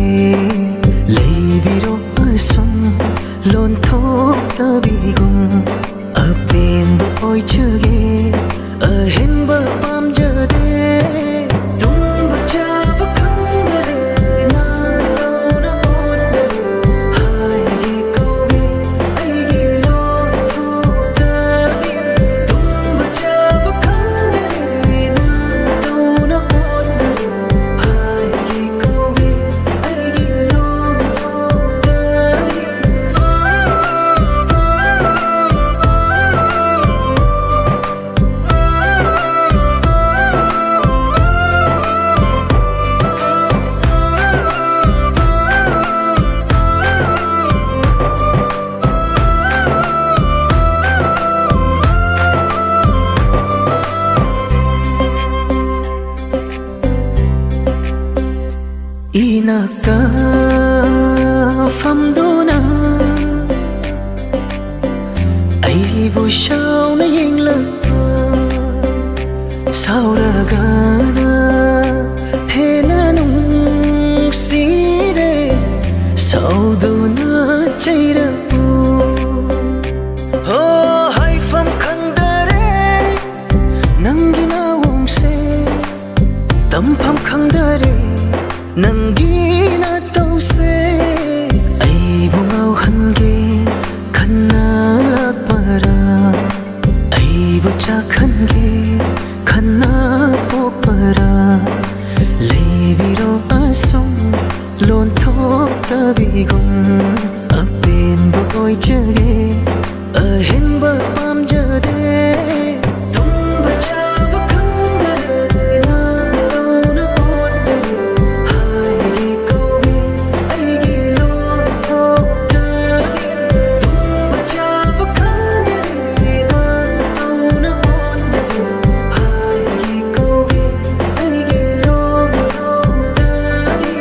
ꯂꯩꯕꯤꯔꯣ ꯑꯁꯨꯝ ꯂꯣꯟꯊꯣꯛꯇꯕꯤꯒꯨꯝ ꯑꯄꯦꯟꯕ ꯑꯣꯏꯖꯒꯦ ꯑꯍꯦꯟꯕ ꯄꯥꯝꯖꯗꯦ ꯇꯨꯝꯕ ꯆꯥꯕ ꯈꯪꯗꯔꯦ ꯅꯥꯗꯧꯅ ꯍꯣꯠꯅꯔꯦ ꯍꯥꯏꯒꯦ ꯀꯧꯏ ꯑꯩꯒꯤ ꯂꯣꯟꯊꯣꯛꯇꯕꯤ ꯇꯨꯝꯕ ꯆꯥꯕ ꯈꯪꯗꯔꯦ ꯅꯥꯗꯧꯅ ꯍꯣꯠꯅꯔꯦ ꯍꯥꯏꯒꯦ ꯀꯧꯏ ꯑꯩꯒꯤ inaka famdona aibu shauna yengla sauragana hena nungsire saudona chairapu ho haifam khandare nangina wongse tampham khandare ꯅꯪꯒꯤꯅ ꯇꯧꯁꯦ ꯑꯩꯕꯨ ꯉꯥꯎꯍꯟꯒꯦ ꯈꯟꯅ ꯂꯥꯛꯄꯔꯥ ꯑꯩꯕꯨ ꯆꯥꯛꯍꯟꯒꯦ ꯈꯟꯅ ꯄꯣꯛꯄꯔꯥ ꯂꯩꯕꯤꯔꯣ ꯑꯁꯨꯝ ꯂꯣꯟꯊꯣꯛꯇꯕꯤꯒꯨꯝ ꯑꯄꯦꯟꯕ ꯑꯣꯏꯖꯒꯦ ꯑꯍꯦꯟꯕ ꯄꯥꯝꯖꯗꯦ ꯇꯨꯝꯕ ꯆꯥꯕ ꯈꯪꯗꯔꯦ ꯅꯥꯗꯧꯅ ꯍꯣꯠꯅꯔꯦ ꯍꯥꯏꯒꯦ ꯀꯧꯏ ꯑꯩꯒꯤ ꯂꯣꯟꯊꯣꯛꯇꯕꯤ ꯇꯨꯝꯕ ꯆꯥꯕ ꯈꯪꯗꯔꯦ ꯅꯥꯗꯧꯅ ꯍꯣꯠꯅꯔꯦ ꯍꯥꯏꯒꯦ ꯀꯧꯏ ꯑꯩꯒꯤ ꯂꯣꯟꯊꯣꯛꯇꯕꯤ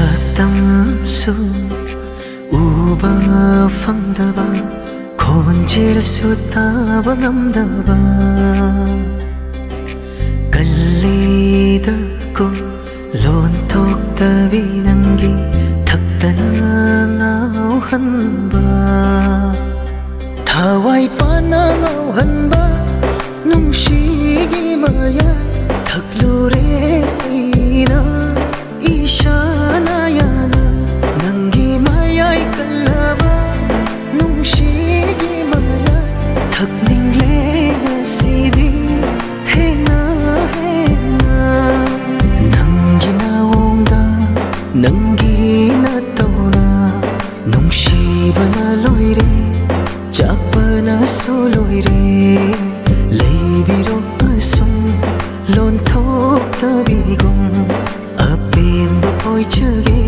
ꯁꯛꯇꯝꯁꯨ ꯎꯕ ꯐꯪꯗꯕ ꯈꯣꯟꯖꯦꯜꯁꯨ ꯇꯥꯕ ꯉꯝꯗꯕ ꯀꯜꯂꯤꯗꯀꯣ ꯂꯣꯟꯊꯣꯛꯇꯕꯤ ꯅꯪꯒꯤ ꯊꯛꯇꯅ ꯉꯥꯎꯍꯟꯕ ꯊꯋꯥꯏ ꯄꯥꯟꯅ ꯉꯥꯎꯍꯟꯕ ꯅꯨꯡꯁꯤꯒꯤ ꯃꯌꯥ ꯊꯛꯂꯨꯔꯦ ꯑꯩꯅ ꯏꯁꯥꯅ ꯌꯥꯅ ꯅꯪꯒꯤ ꯃꯌꯥꯏ ꯀꯜꯂꯕ ꯅꯨꯡꯁꯤꯒꯤ ꯃꯌꯥ ꯊꯛꯅꯤꯡꯂꯦ ꯉꯁꯤꯗꯤ ꯍꯦꯟꯅ ꯍꯦꯟꯅ ꯅꯪꯒꯤ ꯅꯥꯋꯣꯡꯗ ꯅꯪꯒꯤ ꯅꯇꯧꯅ ꯅꯨꯡꯁꯤꯕꯅ ꯂꯣꯏꯔꯦ ꯆꯥꯛꯄꯅꯁꯨ ꯂꯣꯏꯔꯦ ꯂꯩꯕꯤꯔꯣ ꯑꯁꯨꯝ ꯂꯣꯟꯊꯣꯛꯇꯕꯤꯒꯨꯝ ꯑꯄꯦꯟꯕ ꯑꯣꯏꯖꯒꯦ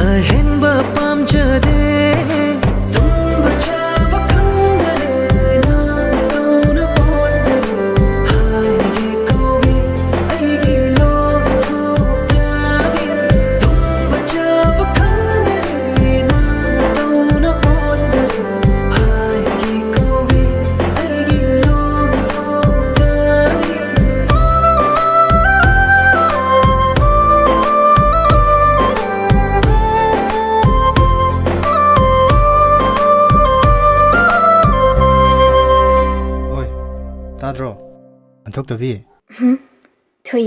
ꯑꯍꯦꯟꯕ ꯄꯥꯝꯖꯗꯦ ꯇꯨꯝꯕ ꯆꯥꯕ ꯈꯪꯗꯔꯦ ꯅꯥꯗꯧꯅ ꯍꯣꯠꯅꯔꯦ ꯍꯥꯏꯒꯦ ꯀꯧꯏ ꯑꯩꯒꯤ ꯂꯣꯟꯊꯣꯛꯇꯕꯤ ꯇꯨꯝꯕ ꯆꯥꯕ ꯈꯪꯗꯔꯦ ꯅꯥꯗꯧꯅ ꯍꯣꯠꯅꯔꯦ ꯍꯥꯏꯒꯦ ꯀꯧꯏ ꯑꯩꯒꯤ ꯂꯣꯟꯊꯣꯛꯇꯕꯤ ꯍꯣꯏ ꯇꯥꯗ꯭ꯔꯣ ꯑꯟꯊꯣꯛꯇꯕꯤ ꯊꯣꯏ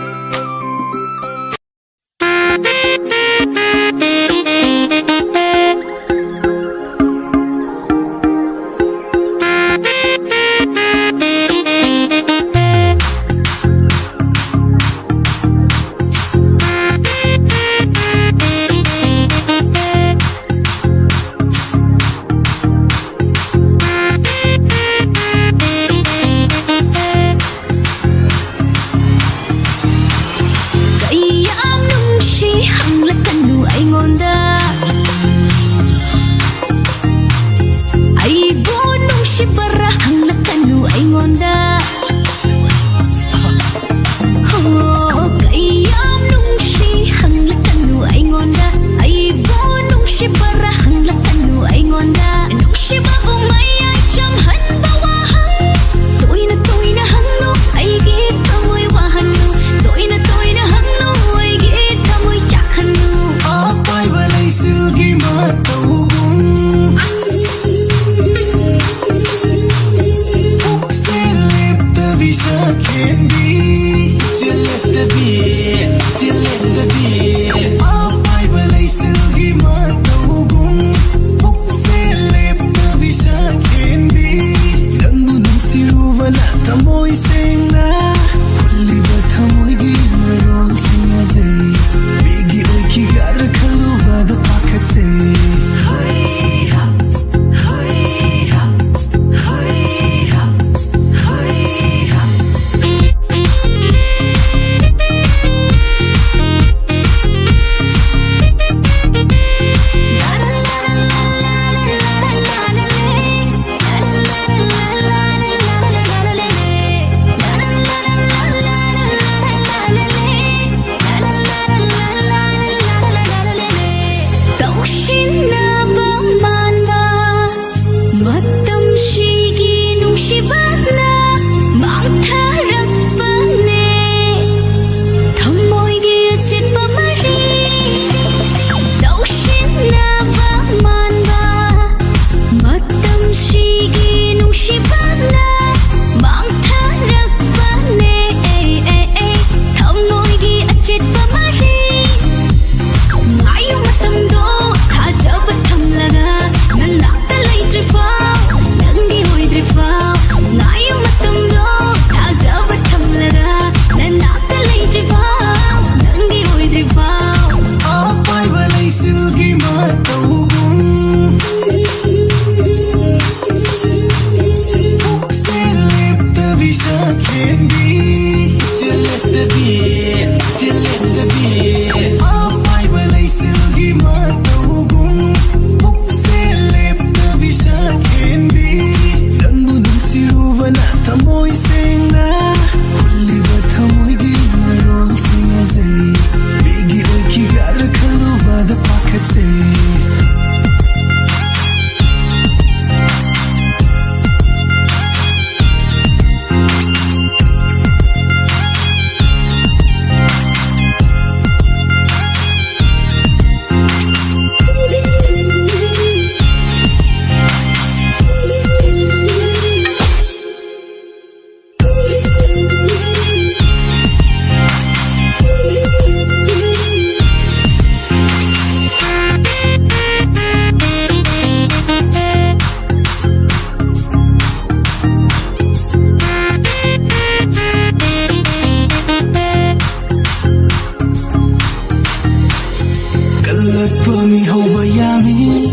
Kalakpa mi hova yami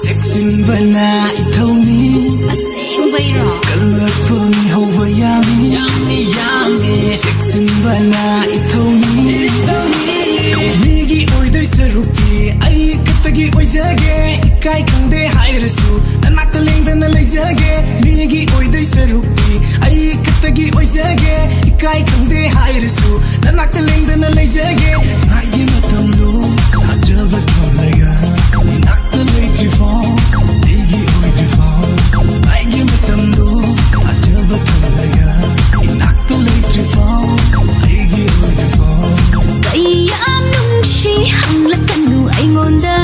Sexin bana ithawmi Asing bayro Kalakpa mi hova yami Yami Sexin bana ithawmi Migi oidoi saruki Ai katagi oizage Ikai kangde hairasu Nanakta lengdana leizage Migi oidoi saruki Ai katagi oizage Ikai kangde hairasu Nanakta lengdana leizage Ngai matamdo Najaba kamlega Nanakta leitrifao Migi oidrifao Ngai matamdo Najaba kamlega Nanakta leitrifao Migi oidrifao Kayam nungshi hanglakanu aingonda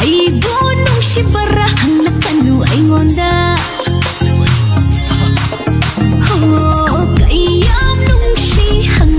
Aibo nungshi bara hanglakanu aingonda Kayam nungshi hanglakanu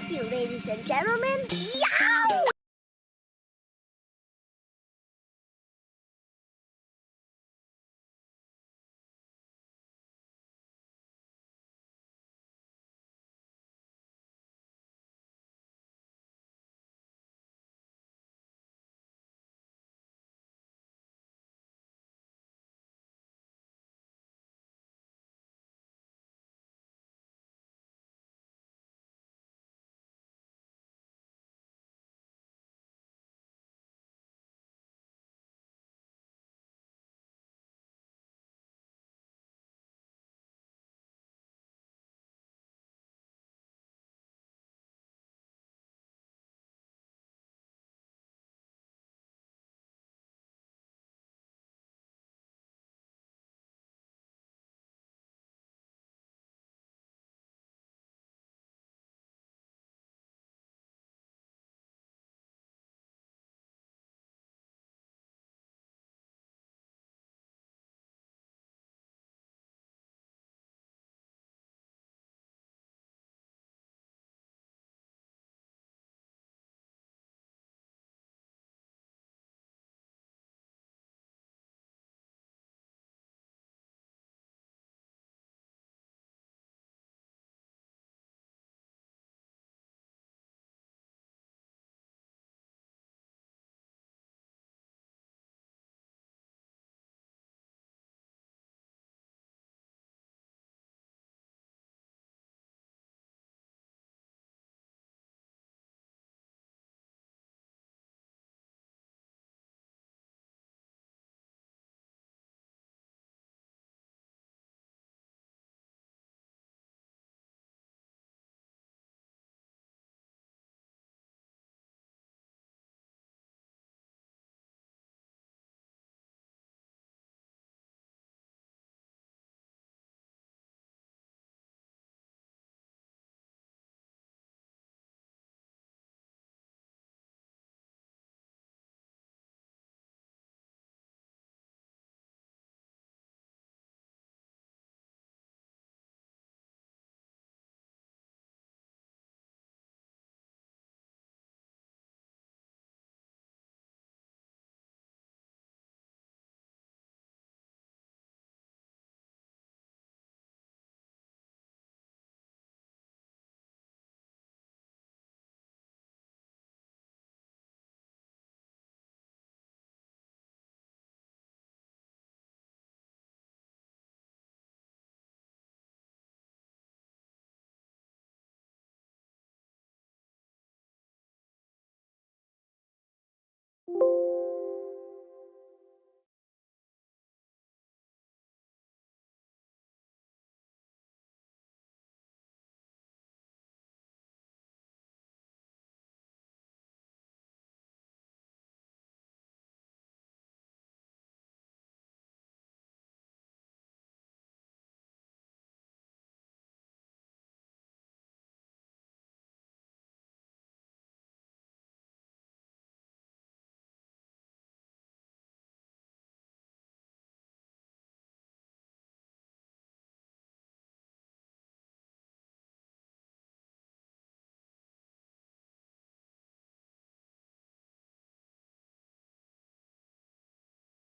Thank you, ladies and gentlemen. Yow!